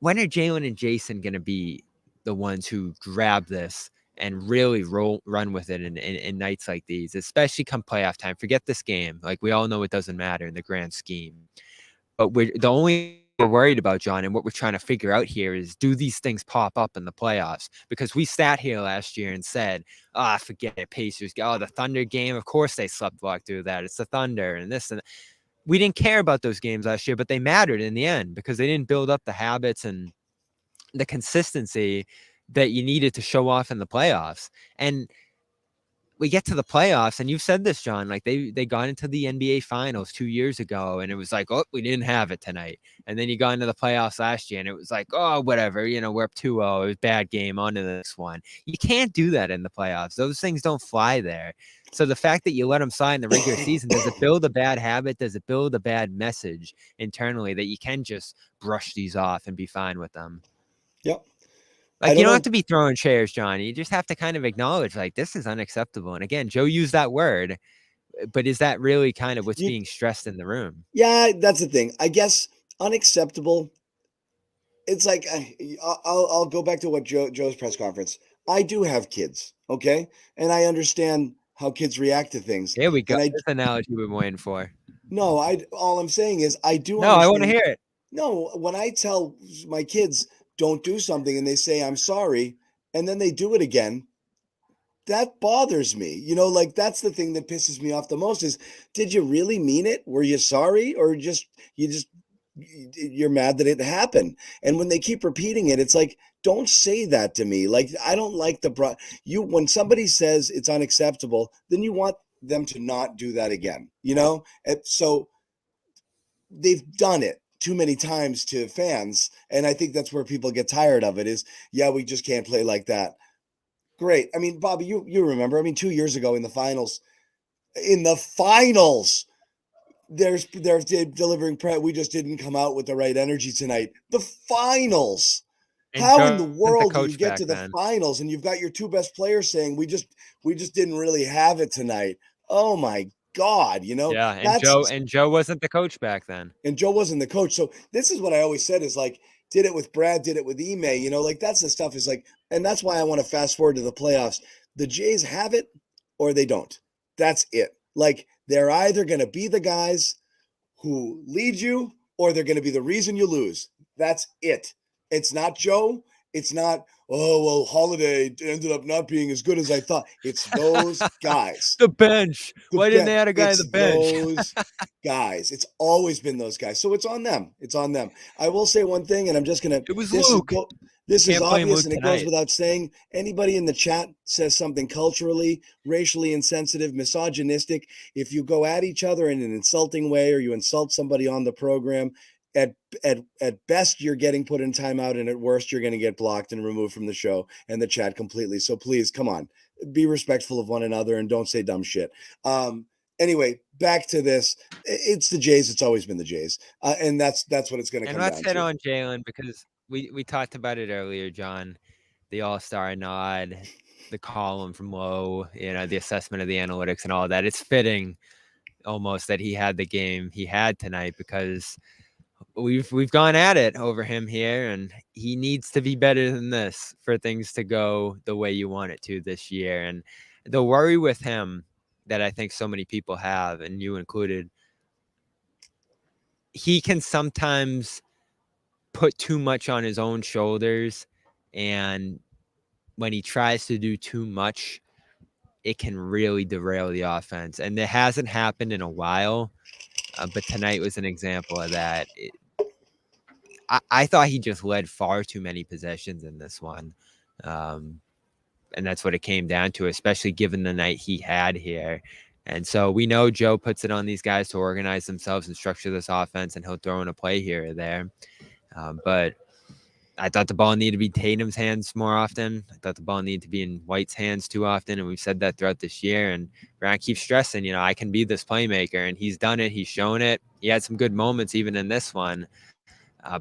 when are Jalen and Jason going to be the ones who grab this and really run with it in nights like these, especially come playoff time? Forget this game. Like, we all know it doesn't matter in the grand scheme. But the only we're worried about, John, and what we're trying to figure out here is, do these things pop up in the playoffs? Because we sat here last year and said, forget it, Pacers. Oh, the Thunder game, of course they sleptwalk through that. It's the Thunder and this and that. We didn't care about those games last year, but they mattered in the end because they didn't build up the habits and the consistency that you needed to show off in the playoffs. And we get to the playoffs, and you've said this, John, like they got into the NBA finals 2 years ago, and it was like, oh, we didn't have it tonight. And then you got into the playoffs last year, and it was like, oh, whatever, we're up 2-0. It was a bad game, on to the next one. You can't do that in the playoffs. Those things don't fly there. So the fact that you let them sign the regular season, does it build a bad habit? Does it build a bad message internally that you can just brush these off and be fine with them? Yep. Like, you don't have to be throwing chairs, John. You just have to kind of acknowledge, like, this is unacceptable. And again, Joe used that word, but is that really kind of what's being stressed in the room? Yeah, that's the thing. I guess unacceptable. It's like, I'll go back to what Joe's press conference. I do have kids, okay? And I understand how kids react to things. Here we go. This analogy we've been waiting for. No, all I'm saying is I do understand. I want to hear it. No, when I tell my kids, don't do something, and they say, I'm sorry, and then they do it again, that bothers me. Like, that's the thing that pisses me off the most is, did you really mean it? Were you sorry? Or you're mad that it happened? And when they keep repeating it, it's like, don't say that to me. Like, I don't like when somebody says it's unacceptable, then you want them to not do that again, And so they've done it too many times to fans, and I think that's where people get tired of it is, we just can't play like that. Great. I mean, Bobby, you remember, 2 years ago in the finals, they're delivering we just didn't come out with the right energy tonight. The finals. And how in the world do you get to the finals and you've got your two best players saying we just didn't really have it tonight? Oh my God, Yeah, and Joe wasn't the coach back then. And Joe wasn't the coach. So this is what I always said is like, did it with Brad, did it with Ime, like that's the stuff is like, and that's why I want to fast forward to the playoffs. The Jays have it or they don't. That's it. Like, they're either going to be the guys who lead you or they're going to be the reason you lose. That's it. It's not Joe. It's not, oh, well, Holiday ended up not being as good as I thought. It's those guys. The bench. Why didn't they add a guy on It's the bench? those guys. It's always been those guys. So it's on them. It's on them. I will say one thing, and I'm just going to. It was Luke. This is Can't blame obvious, Luke and it goes tonight. without saying. Anybody in the chat says something culturally, racially insensitive, misogynistic, if you go at each other in an insulting way or you insult somebody on the program, at best you're getting put in timeout, and at worst you're going to get blocked and removed from the show and the chat completely. So please, come on, be respectful of one another and don't say dumb shit. Anyway, back to this. It's the Jays. It's always been the Jays, and that's what it's going to come down to. And let's hit on Jalen because we talked about it earlier, John. The All-Star nod, the column from Lowe, the assessment of the analytics and all that. It's fitting almost that he had the game he had tonight because we've gone at it over him here, and he needs to be better than this for things to go the way you want it to this year. And the worry with him that I think so many people have, and you included, he can sometimes put too much on his own shoulders, and when he tries to do too much, it can really derail the offense. And it hasn't happened in a while, but tonight was an example of that. I thought he just led far too many possessions in this one, and that's what it came down to, especially given the night he had here. And so we know Joe puts it on these guys to organize themselves and structure this offense, and he'll throw in a play here or there. But I thought the ball needed to be Tatum's hands more often. I thought the ball needed to be in White's hands too often, and we've said that throughout this year. And Brown keeps stressing, I can be this playmaker, and he's done it. He's shown it. He had some good moments even in this one.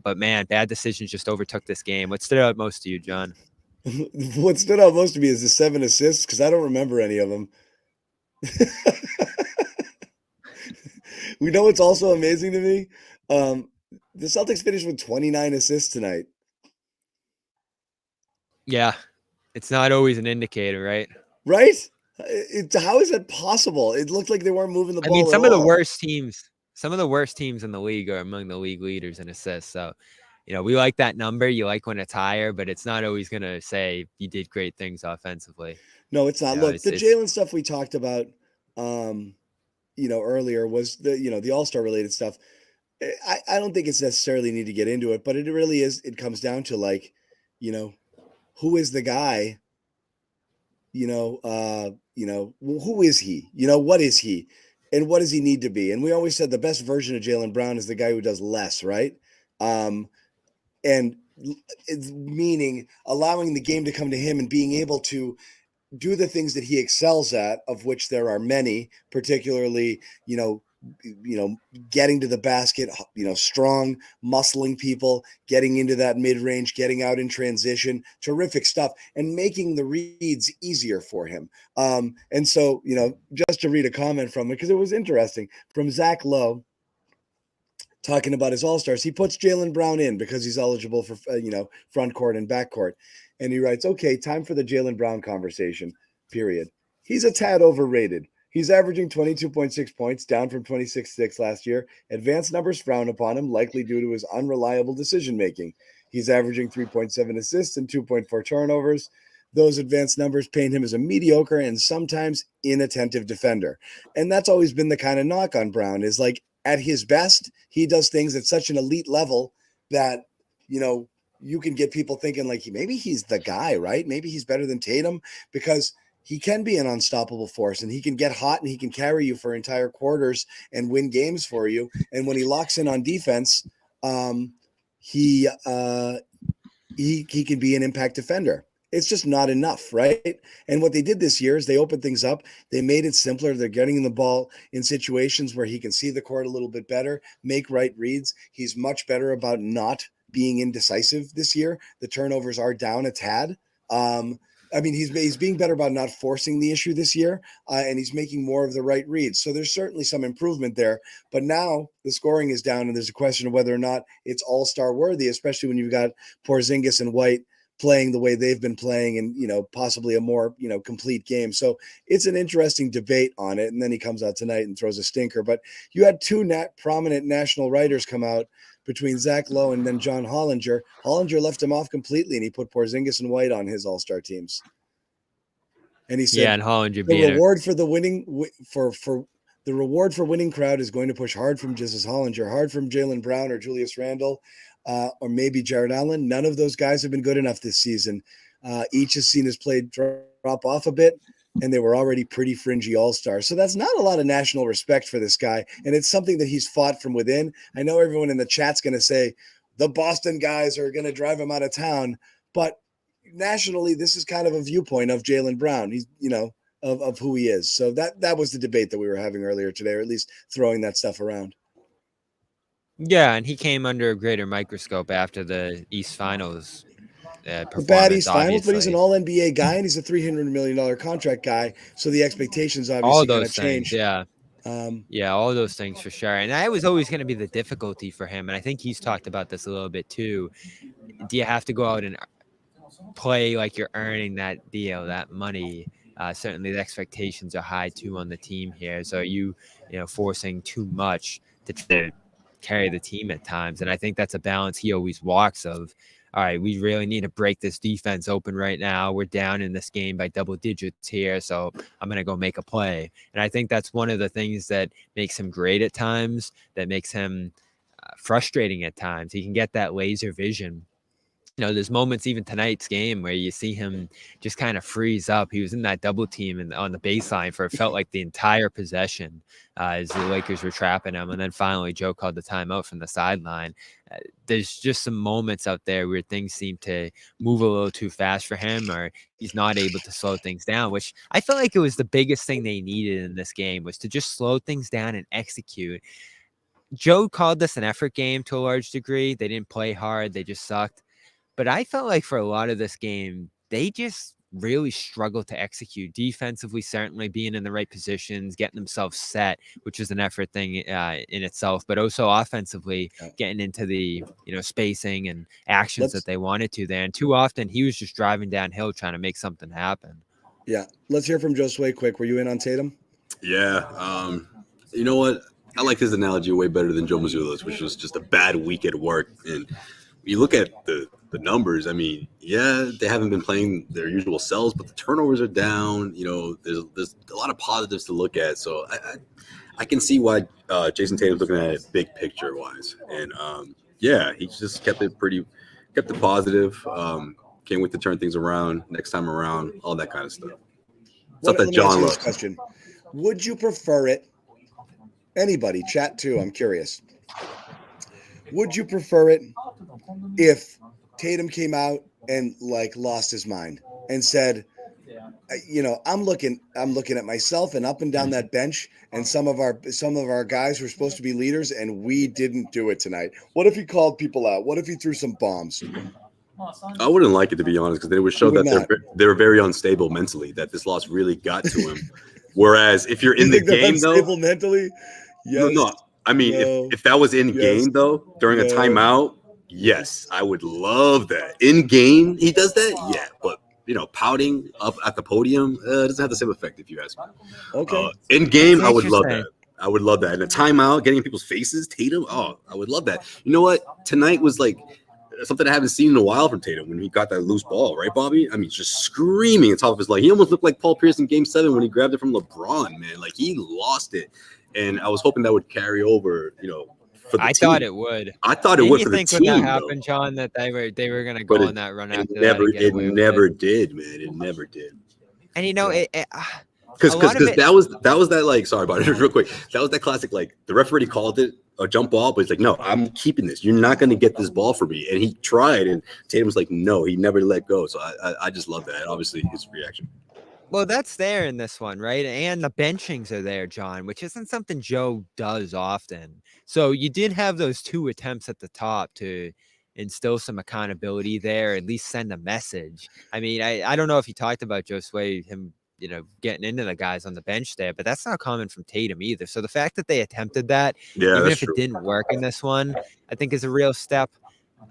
But, man, bad decisions just overtook this game. What stood out most to you, John? What stood out most to me is the 7 assists because I don't remember any of them. We know what's also amazing to me? The Celtics finished with 29 assists tonight. Yeah, it's not always an indicator, right? Right? How is that possible? It looked like they weren't moving the ball. I mean, some of the worst teams in the league are among the league leaders in assists. So, we like that number. You like when it's higher, but it's not always going to say you did great things offensively. No, it's not. Look, the Jalen stuff we talked about, earlier was the All-Star related stuff. I don't think it's necessarily need to get into it, but it really is. It comes down to who is the guy? Who is he? What is he? And what does he need to be? And we always said the best version of Jaylen Brown is the guy who does less, right? And it's meaning allowing the game to come to him and being able to do the things that he excels at, of which there are many, particularly, getting to the basket, strong, muscling people, getting into that mid-range, getting out in transition, terrific stuff, and making the reads easier for him. And so, just to read a comment from it, because it was interesting, from Zach Lowe, talking about his All-Stars, he puts Jaylen Brown in because he's eligible for, front court and back court. And he writes, okay, time for the Jaylen Brown conversation, period. He's a tad overrated. He's averaging 22.6 points, down from 26.6 last year. Advanced numbers frown upon him, likely due to his unreliable decision-making. He's averaging 3.7 assists and 2.4 turnovers. Those advanced numbers paint him as a mediocre and sometimes inattentive defender. And that's always been the kind of knock on Brown, is at his best, he does things at such an elite level that, you can get people thinking maybe he's the guy, right? Maybe he's better than Tatum, because he can be an unstoppable force, and he can get hot, and he can carry you for entire quarters and win games for you. And when he locks in on defense, he can be an impact defender. It's just not enough, right? And what they did this year is they opened things up. They made it simpler. They're getting the ball in situations where he can see the court a little bit better, make right reads. He's much better about not being indecisive this year. The turnovers are down a tad. He's being better about not forcing the issue this year, and he's making more of the right reads. So there's certainly some improvement there. But now the scoring is down, and there's a question of whether or not it's all-star worthy, especially when you've got Porzingis and White playing the way they've been playing, and possibly a more complete game. So it's an interesting debate on it. And then he comes out tonight and throws a stinker. But you had two prominent national writers come out between Zach Lowe and then John Hollinger. Hollinger left him off completely, and he put Porzingis and White on his All-Star teams. And he said, Yeah, and Hollinger the being reward for the winning for the reward for winning crowd is going to push hard from Jesus Hollinger, hard from Jaylen Brown or Julius Randle, or maybe Jared Allen. None of those guys have been good enough this season. Each has seen his play drop off a bit, and they were already pretty fringy all-stars. So that's not a lot of national respect for this guy, and it's something that he's fought from within. I know everyone in the chat's going to say the Boston guys are going to drive him out of town, but nationally, this is kind of a viewpoint of Jaylen Brown. He's, of who he is. So that was the debate that we were having earlier today, or at least throwing that stuff around. Yeah, and he came under a greater microscope after the East Finals. The bad East Finals, but he's an All-NBA guy, and he's a $300 million contract guy. So the expectations obviously kind of change. Yeah. All those things for sure. And that was always going to be the difficulty for him. And I think he's talked about this a little bit too. Do you have to go out and play like you're earning that deal, that money? Certainly the expectations are high too on the team here. So you forcing too much to carry the team at times. And I think that's a balance he always walks of, all right, we really need to break this defense open right now. We're down in this game by double digits here, so I'm going to go make a play. And I think that's one of the things that makes him great at times, that makes him frustrating at times. He can get that laser vision. There's moments even tonight's game where you see him just kind of freeze up. He was in that double team and on the baseline for it felt like the entire possession as the Lakers were trapping him. And then finally Joe called the timeout from the sideline. There's just some moments out there where things seem to move a little too fast for him, or he's not able to slow things down, which I felt like it was the biggest thing they needed in this game, was to just slow things down and execute. Joe called this an effort game to a large degree. They didn't play hard. They just sucked. But I felt like for a lot of this game, they just really struggled to execute defensively, certainly being in the right positions, getting themselves set, which is an effort thing in itself, but also offensively getting into the, spacing and actions that they wanted to there. And too often he was just driving downhill trying to make something happen. Yeah. Let's hear from Josue quick. Were you in on Tatum? Yeah. You know what? I like his analogy way better than Joe Mazzulla's, which was just a bad week at work. And you look at the numbers, I mean, yeah, they haven't been playing their usual selves, but the turnovers are down. There's a lot of positives to look at. So I can see why Jason Tatum's looking at it big picture wise. And he just kept it positive. Can't wait to turn things around next time around, all that kind of stuff. Stuff that John loves. Question. Would you prefer it? Anybody, chat too, I'm curious. Would you prefer it if Tatum came out and lost his mind and said, I'm looking at myself and up and down that bench and some of our guys were supposed to be leaders and we didn't do it tonight. What if he called people out? What if he threw some bombs? I wouldn't like it, to be honest, because they would show that they're very unstable mentally, that this loss really got to him. Whereas if you're in the game, though, unstable mentally, yes. No. I mean, if that was in game, though, during a timeout, yes, I would love that. In game, he does that, yeah. But pouting up at the podium doesn't have the same effect, if you ask me. Okay. In game, I would love that. I would love that. In a timeout, getting in people's faces, Tatum, I would love that. You know what? Tonight was like something I haven't seen in a while from Tatum when he got that loose ball, right, Bobby? I mean, just screaming on top of his leg. He almost looked like Paul Pierce in Game 7 when he grabbed it from LeBron, man. Like, he lost it. And I was hoping that would carry over, for the team. Thought it would. I thought it would for the team. Did you think when that happened, John, that they were going to go on that run after that? It never did, man. It never did. And because that was that, like, sorry about it, real quick. That was that classic, like, the referee called it a jump ball, but he's like, no, I'm keeping this. You're not going to get this ball for me. And he tried, and Tatum was like, no, he never let go. So I just love that. Obviously, his reaction. Well, that's there in this one, right? And the benchings are there, John, which isn't something Joe does often. So you did have those 2 attempts at the top to instill some accountability there, at least send a message. I mean, I don't know if you talked about Josue, him, getting into the guys on the bench there, but that's not common from Tatum either. So the fact that they attempted that, even if it didn't work in this one, I think is a real step.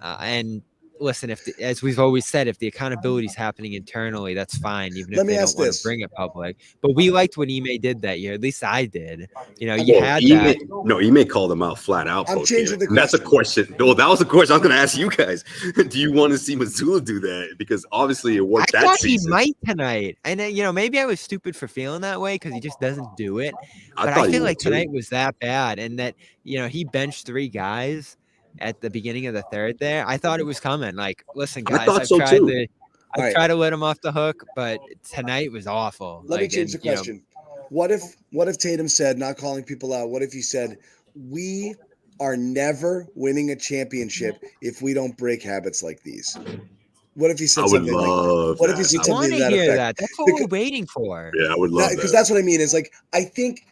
And listen, as we've always said, if the accountability is happening internally, that's fine, even if Let me they don't ask want to this. bring it public. But we liked what Ime did that year. At least I did. You know, you Well, had that. Ime called them out flat out. I'm changing the And that's a question. Well, that was a question I was going to ask you guys. Do you want to see Missoula do that? Because obviously it worked I that thought season. he might tonight. And, you know, maybe I was stupid for feeling that way because he just doesn't do it. But I feel like tonight was that bad. And that, you know, he benched 3 guys at the beginning of the third there. I thought it was coming. Like, listen, guys, I've tried to let him off the hook, but tonight was awful. Let me change the question. What if Tatum said, not calling people out, what if he said, we are never winning a championship if we don't break habits like these? What if he said something like that? What if he said something to that effect? That's what we're waiting for. Yeah, I would love that. Because that's what I mean is like, I think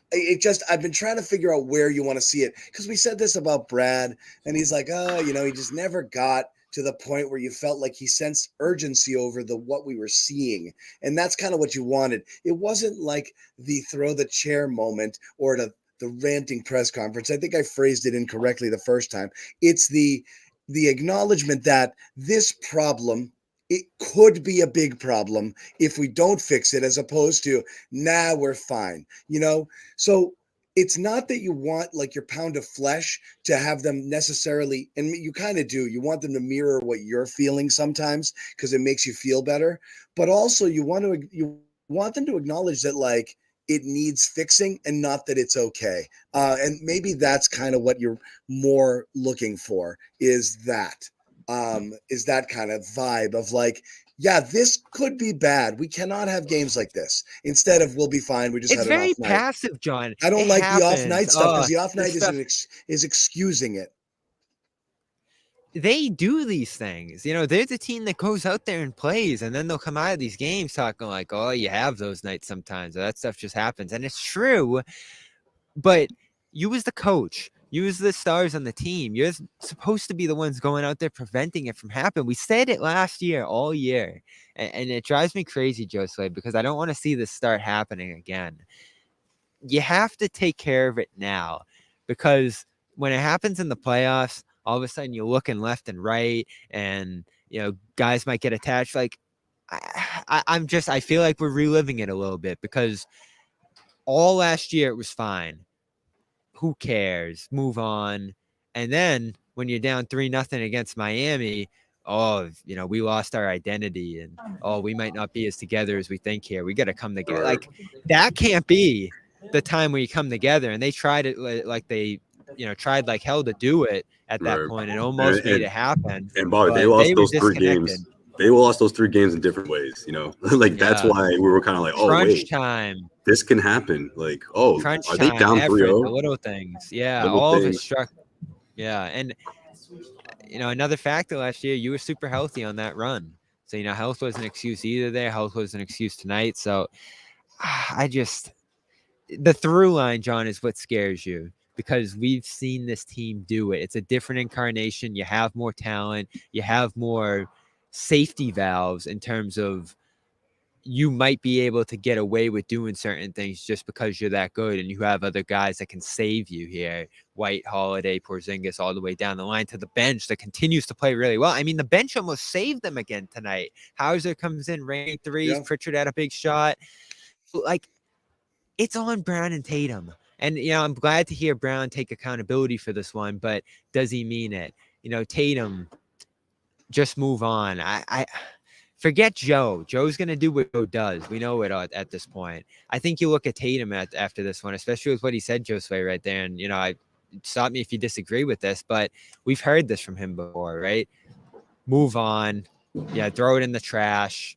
I've been trying to figure out where you want to see it. Because we said this about Brad and he's like, oh, you know, he just never got to the point where you felt like he sensed urgency over what we were seeing. And that's kind of what you wanted. It wasn't like the throw the chair moment or the ranting press conference. I think I phrased it incorrectly the first time. It's the acknowledgement that this problem, it could be a big problem if we don't fix it, as opposed to, nah, we're fine, you know? So it's not that you want like your pound of flesh to have them necessarily, and you kind of do, you want them to mirror what you're feeling sometimes because it makes you feel better. But also you want them to acknowledge that like it needs fixing and not that it's okay. And maybe that's kind of what you're more looking for is that kind of vibe of like, yeah, this could be bad. We cannot have games like this. Instead of we'll be fine. We just had an off night. It's very passive, John. I don't like the off night stuff because the off night is excusing it. They do these things. You know, they're the team that goes out there and plays, and then they'll come out of these games talking like, oh, you have those nights sometimes. That stuff just happens. And it's true. But you as the coach, you as the stars on the team, you're supposed to be the ones going out there preventing it from happening. We said it last year, all year. And it drives me crazy, Josue, because I don't want to see this start happening again. You have to take care of it now, because when it happens in the playoffs, all of a sudden you're looking left and right and, you know, guys might get attached. Like I feel like we're reliving it a little bit because all last year it was fine. Who cares? Move on. And then when you're down 3-0 against Miami, oh, you know, we lost our identity and, oh, we might not be as together as we think here. We got to come together. Like that can't be the time where you come together. And they tried it like they, you know, tried like hell to do it at that point and almost made it happen. And Bobby, they lost those 3 games. They lost those 3 games in different ways, you know. Like that's why we were kind of like, oh, crunch time. This can happen. Like, oh, crunch are they down 3-0? The little things. Yeah, all of it struck. Yeah, and you know, another factor last year, you were super healthy on that run. So, you know, health wasn't an excuse either there. Health was an excuse tonight. So the through line, John, is what scares you. Because we've seen this team do it. It's a different incarnation. You have more talent. You have more safety valves in terms of you might be able to get away with doing certain things just because you're that good and you have other guys that can save you here. White, Holiday, Porzingis, all the way down the line to the bench that continues to play really well. I mean, the bench almost saved them again tonight. Hauser comes in, raining threes. Yeah. Pritchard had a big shot. Like, it's on Brown and Tatum. And, you know, I'm glad to hear Brown take accountability for this one, but does he mean it? You know, Tatum, just move on. I forget Joe. Joe's going to do what Joe does. We know it at this point. I think you look at Tatum after this one, especially with what he said, Josue, right there. And, you know, stop me if you disagree with this, but we've heard this from him before, right? Move on. Yeah, throw it in the trash.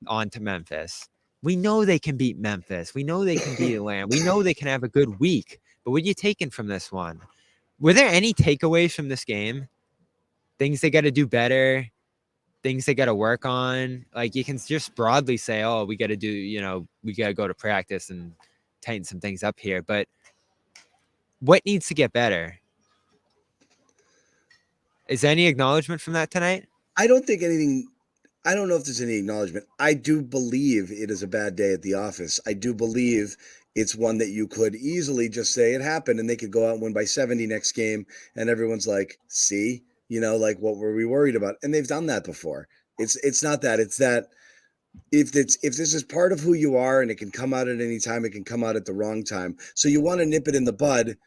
On to Memphis. We know they can beat Memphis. We know they can beat Atlanta. We know they can have a good week. But what are you taking from this one? Were there any takeaways from this game? Things they got to do better? Things they got to work on? Like, you can just broadly say, oh, we got to do, you know, we got to go to practice and tighten some things up here. But what needs to get better? Is there any acknowledgement from that tonight? I don't think anything. I don't know if there's any acknowledgement. I do believe it is a bad day at the office. I do believe it's one that you could easily just say it happened and they could go out and win by 70 next game. And everyone's like, see, Like what were we worried about? And they've done that before. It's not that. It's that if this is part of who you are and it can come out at any time, it can come out at the wrong time. So you want to nip it in the bud,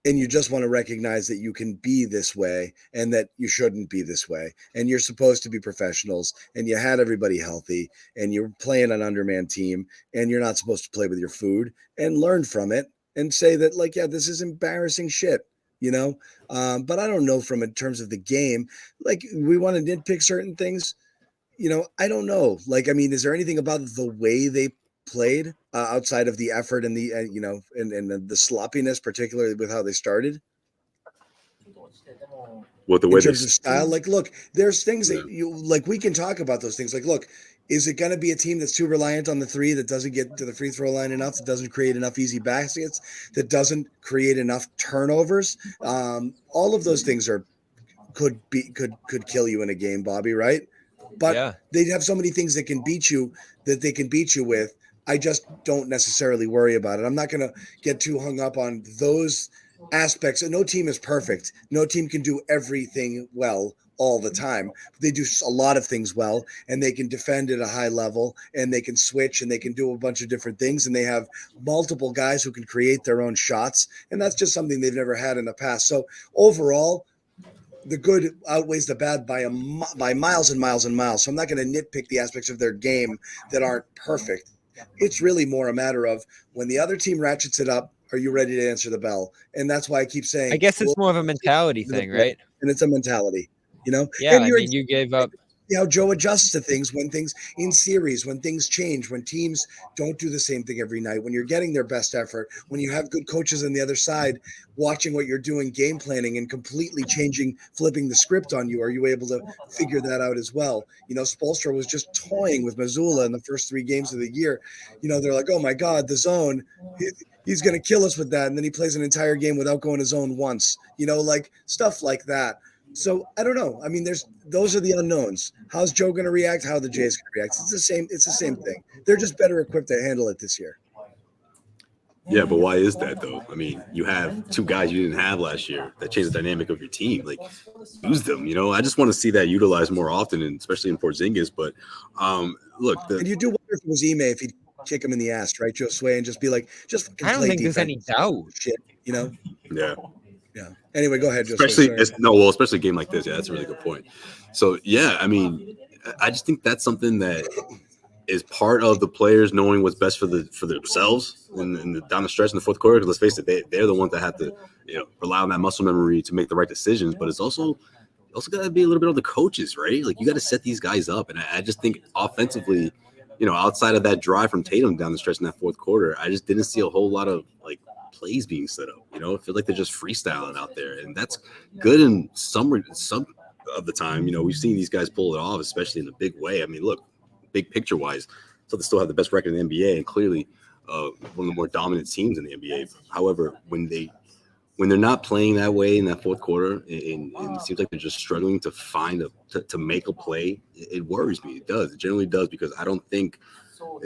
and you just want to recognize that you can be this way and that you shouldn't be this way. And you're supposed to be professionals, and you had everybody healthy, and you're playing an undermanned team, and you're not supposed to play with your food, and learn from it and say that, like, yeah, this is embarrassing shit. But I don't know in terms of the game, like we want to nitpick certain things. I don't know. Like, I mean, is there anything about the way they played outside of the effort and the, and the sloppiness, particularly with how they started? What the way in terms of style? Like, look, there's things that we can talk about those things. Like, look, is it going to be a team that's too reliant on the three, that doesn't get to the free throw line enough, that doesn't create enough easy baskets, that doesn't create enough turnovers? All of those things could kill you in a game, Bobby, right? But they have so many things that they can beat you with. I just don't necessarily worry about it. I'm not going to get too hung up on those aspects. No team is perfect. No team can do everything well all the time. They do a lot of things well, and they can defend at a high level, and they can switch, and they can do a bunch of different things, and they have multiple guys who can create their own shots, and that's just something they've never had in the past. So overall, the good outweighs the bad by miles and miles and miles. So I'm not going to nitpick the aspects of their game that aren't perfect. It's really more a matter of when the other team ratchets it up, are you ready to answer the bell? And that's why I keep saying, I guess it's more of a mentality thing, right? And it's a mentality, Yeah, and you gave up. How Joe adjusts to things when things in series, when things change, when teams don't do the same thing every night, when you're getting their best effort, when you have good coaches on the other side watching what you're doing, game planning, and completely flipping the script on you. Are you able to figure that out as well? Spoelstra was just toying with Missoula in the first 3 games of the year. They're like, oh my God, the zone, he's going to kill us with that. And then he plays an entire game without going to zone once, like stuff like that. So I don't know. I mean, those are the unknowns. How's Joe going to react? How the Jays going to react? It's the same thing. They're just better equipped to handle it this year. Yeah, but why is that though? I mean, you have 2 guys you didn't have last year that changed the dynamic of your team. Like, use them. I just want to see that utilized more often, and especially in Porzingis. But look, and you do wonder if it was Ime, if he'd kick him in the ass, right, Josue, and just be like, just fucking I don't play think defense. there's any doubt. Shit, Yeah. Yeah. Anyway, go ahead. Especially a game like this. Yeah, that's a really good point. So yeah, I mean, I just think that's something that is part of the players knowing what's best for themselves and down the stretch in the fourth quarter. Because let's face it, they're the ones that have to rely on that muscle memory to make the right decisions. But it's also got to be a little bit on the coaches, right? Like, you got to set these guys up. And I just think offensively, outside of that drive from Tatum down the stretch in that fourth quarter, I just didn't see a whole lot of plays being set up. I feel like they're just freestyling out there, and that's good in some of the time. We've seen these guys pull it off, especially in a big way. I mean, look, big picture wise, so they still have the best record in the NBA, and clearly one of the more dominant teams in the NBA. However, when they're not playing that way in that fourth quarter, and it seems like they're just struggling to find to make a play, it worries me. It does. It generally does, because I don't think,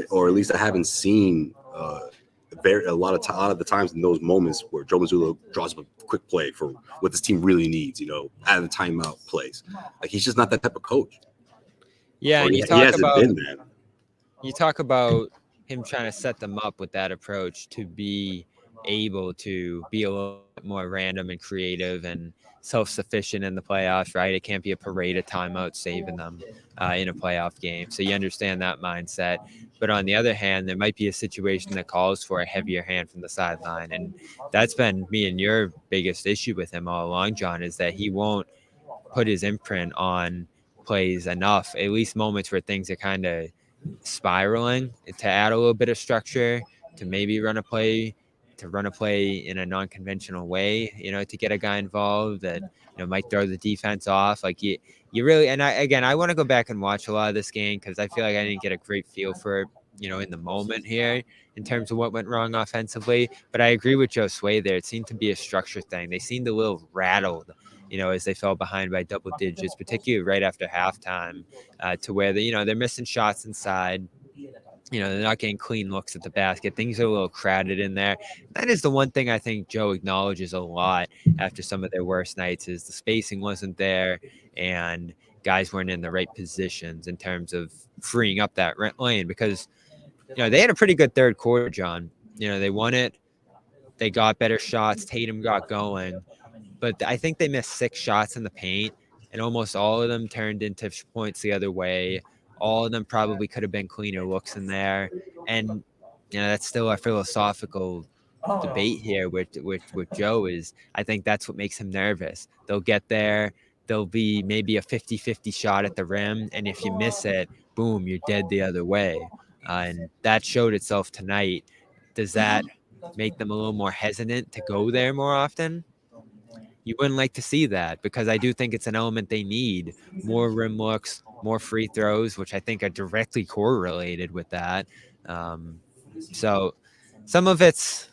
or at least I haven't seen a lot of the times in those moments where Joe Mazzulla draws up a quick play for what this team really needs, out of the timeout plays. Like, he's just not that type of coach. Yeah, and he hasn't been that. You talk about him trying to set them up with that approach to be able to be a little bit more random and creative and self-sufficient in the playoffs, right? It can't be a parade of timeouts saving them in a playoff game. So you understand that mindset. But on the other hand, there might be a situation that calls for a heavier hand from the sideline. And that's been me and your biggest issue with him all along, John, is that he won't put his imprint on plays enough, at least moments where things are kind of spiraling, to add a little bit of structure, to maybe run a play in a non-conventional way, to get a guy involved that, might throw the defense off. Like, you really, and I want to go back and watch a lot of this game, because I feel like I didn't get a great feel for it, in the moment here in terms of what went wrong offensively. But I agree with Josue there. It seemed to be a structure thing. They seemed a little rattled, as they fell behind by double digits, particularly right after halftime, to where they're missing shots inside. they're not getting clean looks at the basket. Things are a little crowded in there. That is the one thing I think Joe acknowledges a lot after some of their worst nights is the spacing wasn't there and guys weren't in the right positions in terms of freeing up that lane because, they had a pretty good third quarter, John. They won it. They got better shots. Tatum got going. But I think they missed 6 shots in the paint, and almost all of them turned into points the other way. All of them probably could have been cleaner looks in there. And, that's still a philosophical debate here with Joe is I think that's what makes him nervous. They'll get there. There'll be maybe a 50-50 shot at the rim. And if you miss it, boom, you're dead the other way. And that showed itself tonight. Does that make them a little more hesitant to go there more often? You wouldn't like to see that because I do think it's an element they need. More rim looks, more free throws, which I think are directly correlated with that. So some of it's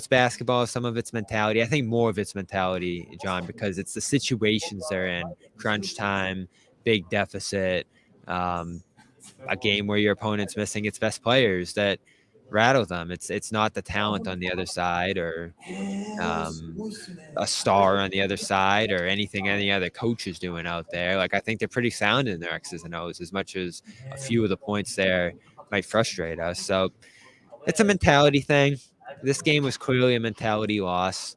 basketball, some of it's mentality. I think more of it's mentality, John, because it's the situations they're in. Crunch time, big deficit, a game where your opponent's missing its best players that rattle them. It's not the talent on the other side or a star on the other side or anything any other coach is doing out there. Like I think they're pretty sound in their X's and O's as much as a few of the points there might frustrate us. So it's a mentality thing. This game was clearly a mentality loss.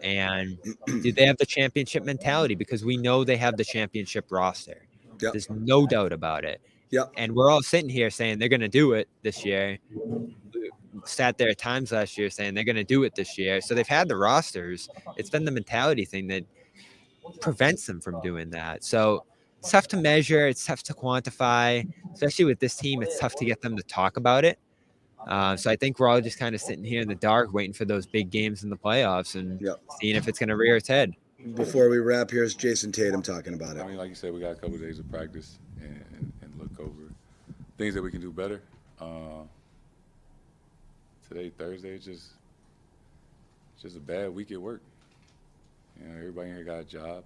And did they have the championship mentality? Because we know they have the championship roster. Yep. There's no doubt about it. Yep. And we're all sitting here saying they're going to do it this year. Sat there at times last year saying they're going to do it this year. So they've had the rosters. It's been the mentality thing that prevents them from doing that. So it's tough to measure. It's tough to quantify, especially with this team. It's tough to get them to talk about it. So I think we're all just kind of sitting here in the dark waiting for those big games in the playoffs and seeing if it's going to rear its head. Before we wrap, here's Jason Tatum talking about it. I mean, like you said, we got a couple of days of practice and look over things that we can do better. Today, Thursday, it's just a bad week at work. Everybody here got a job.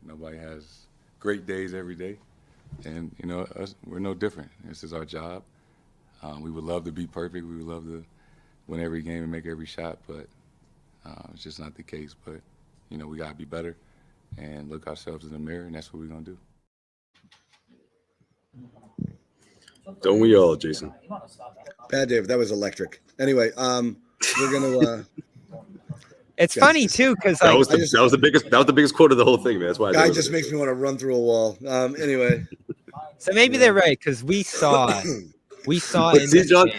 Nobody has great days every day. And, we're no different. This is our job. We would love to be perfect. We would love to win every game and make every shot, but it's just not the case. But, we got to be better and look ourselves in the mirror, and that's what we're going to do. Don't we all, Jason? Bad Dave, that was electric. Anyway, we're gonna. It's funny too because that was the biggest quote of the whole thing, man. That's why. Guy just makes me want to run through a wall. Anyway. So maybe they're right because we saw. But see, John,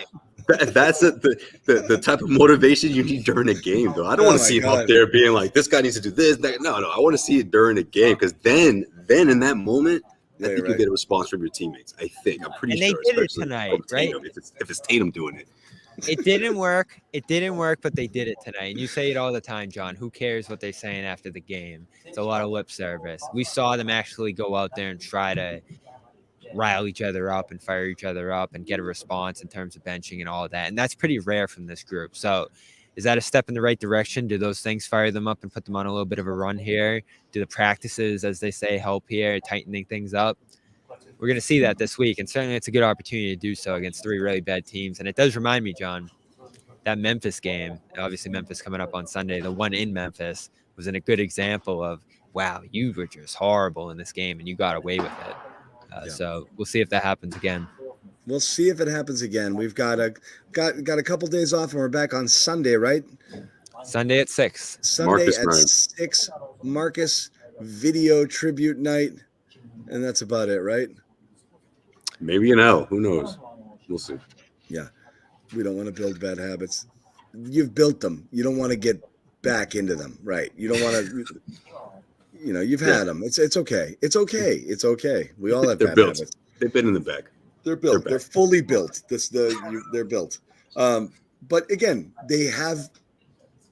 that's the type of motivation you need during a game, though. I don't want to see him up there being like, "This guy needs to do this." That. No. I want to see it during a game because then in that moment. I think you'll get a response from your teammates. I think. I'm pretty sure. And they did it tonight, right? If it's Tatum doing it. It didn't work. It didn't work, but they did it tonight. And you say it all the time, John. Who cares what they're saying after the game? It's a lot of lip service. We saw them actually go out there and try to rile each other up and fire each other up and get a response in terms of benching and all of that. And that's pretty rare from this group. So is that a step in the right direction? Do those things fire them up and put them on a little bit of a run here? Do the practices, as they say, help here, tightening things up? We're going to see that this week, and certainly it's a good opportunity to do so against 3 really bad teams. And it does remind me, John, that Memphis game, obviously Memphis coming up on Sunday, the one in Memphis was a good example of, wow, you were just horrible in this game, and you got away with it. So we'll see if that happens again. We'll see if it happens again. We've got a couple days off, and we're back on Sunday, right? Sunday at 6. Sunday at 6. Marcus video tribute night, and that's about it, right? Maybe an L. Who knows? We'll see. Yeah. We don't want to build bad habits. You've built them. You don't want to get back into them, right? You don't want to, you've had them. It's okay. It's okay. It's okay. We all have bad habits. They've been in the bag. They're built. They're fully built. They're built. But again, they have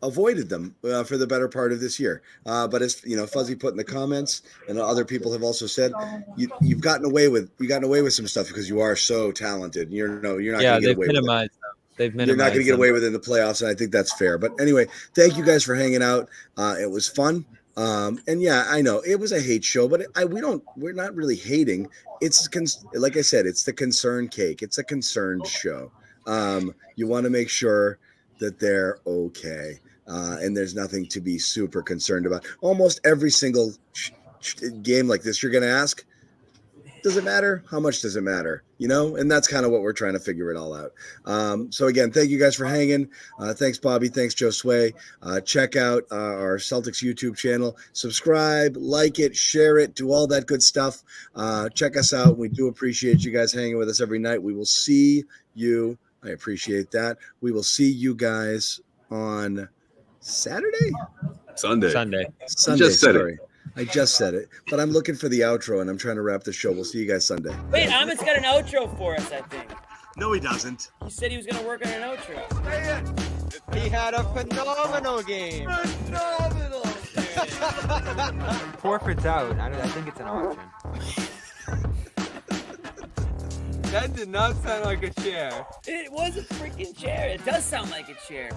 avoided them for the better part of this year. But as Fuzzy put in the comments, and other people have also said, you've gotten away with some stuff because you are so talented. You're not going to get away with it. They've minimized. You're not going to get away with it in the playoffs, and I think that's fair. But anyway, thank you guys for hanging out. It was fun. And yeah, I know it was a hate show, but we're not really hating. It's like I said, it's the concern cake. It's a concerned show. You want to make sure that they're okay. And there's nothing to be super concerned about. Almost every single game like this, you're going to ask, does it matter? How much does it matter? And that's kind of what we're trying to figure it all out. So again, thank you guys for hanging. Thanks, Bobby. Thanks, Josue. Check out our Celtics YouTube channel. Subscribe, like it, share it, do all that good stuff. Check us out. We do appreciate you guys hanging with us every night. We will see you. I appreciate that. We will see you guys on Saturday? Sunday. Just said it. I just said it, but I'm looking for the outro, and I'm trying to wrap the show. We'll see you guys Sunday. Wait, Amit's got an outro for us, I think. No, he doesn't. He said he was going to work on an outro. He had a phenomenal game. Phenomenal. Forfeit's out. I think it's an auction. That did not sound like a chair. It was a freaking chair. It does sound like a chair.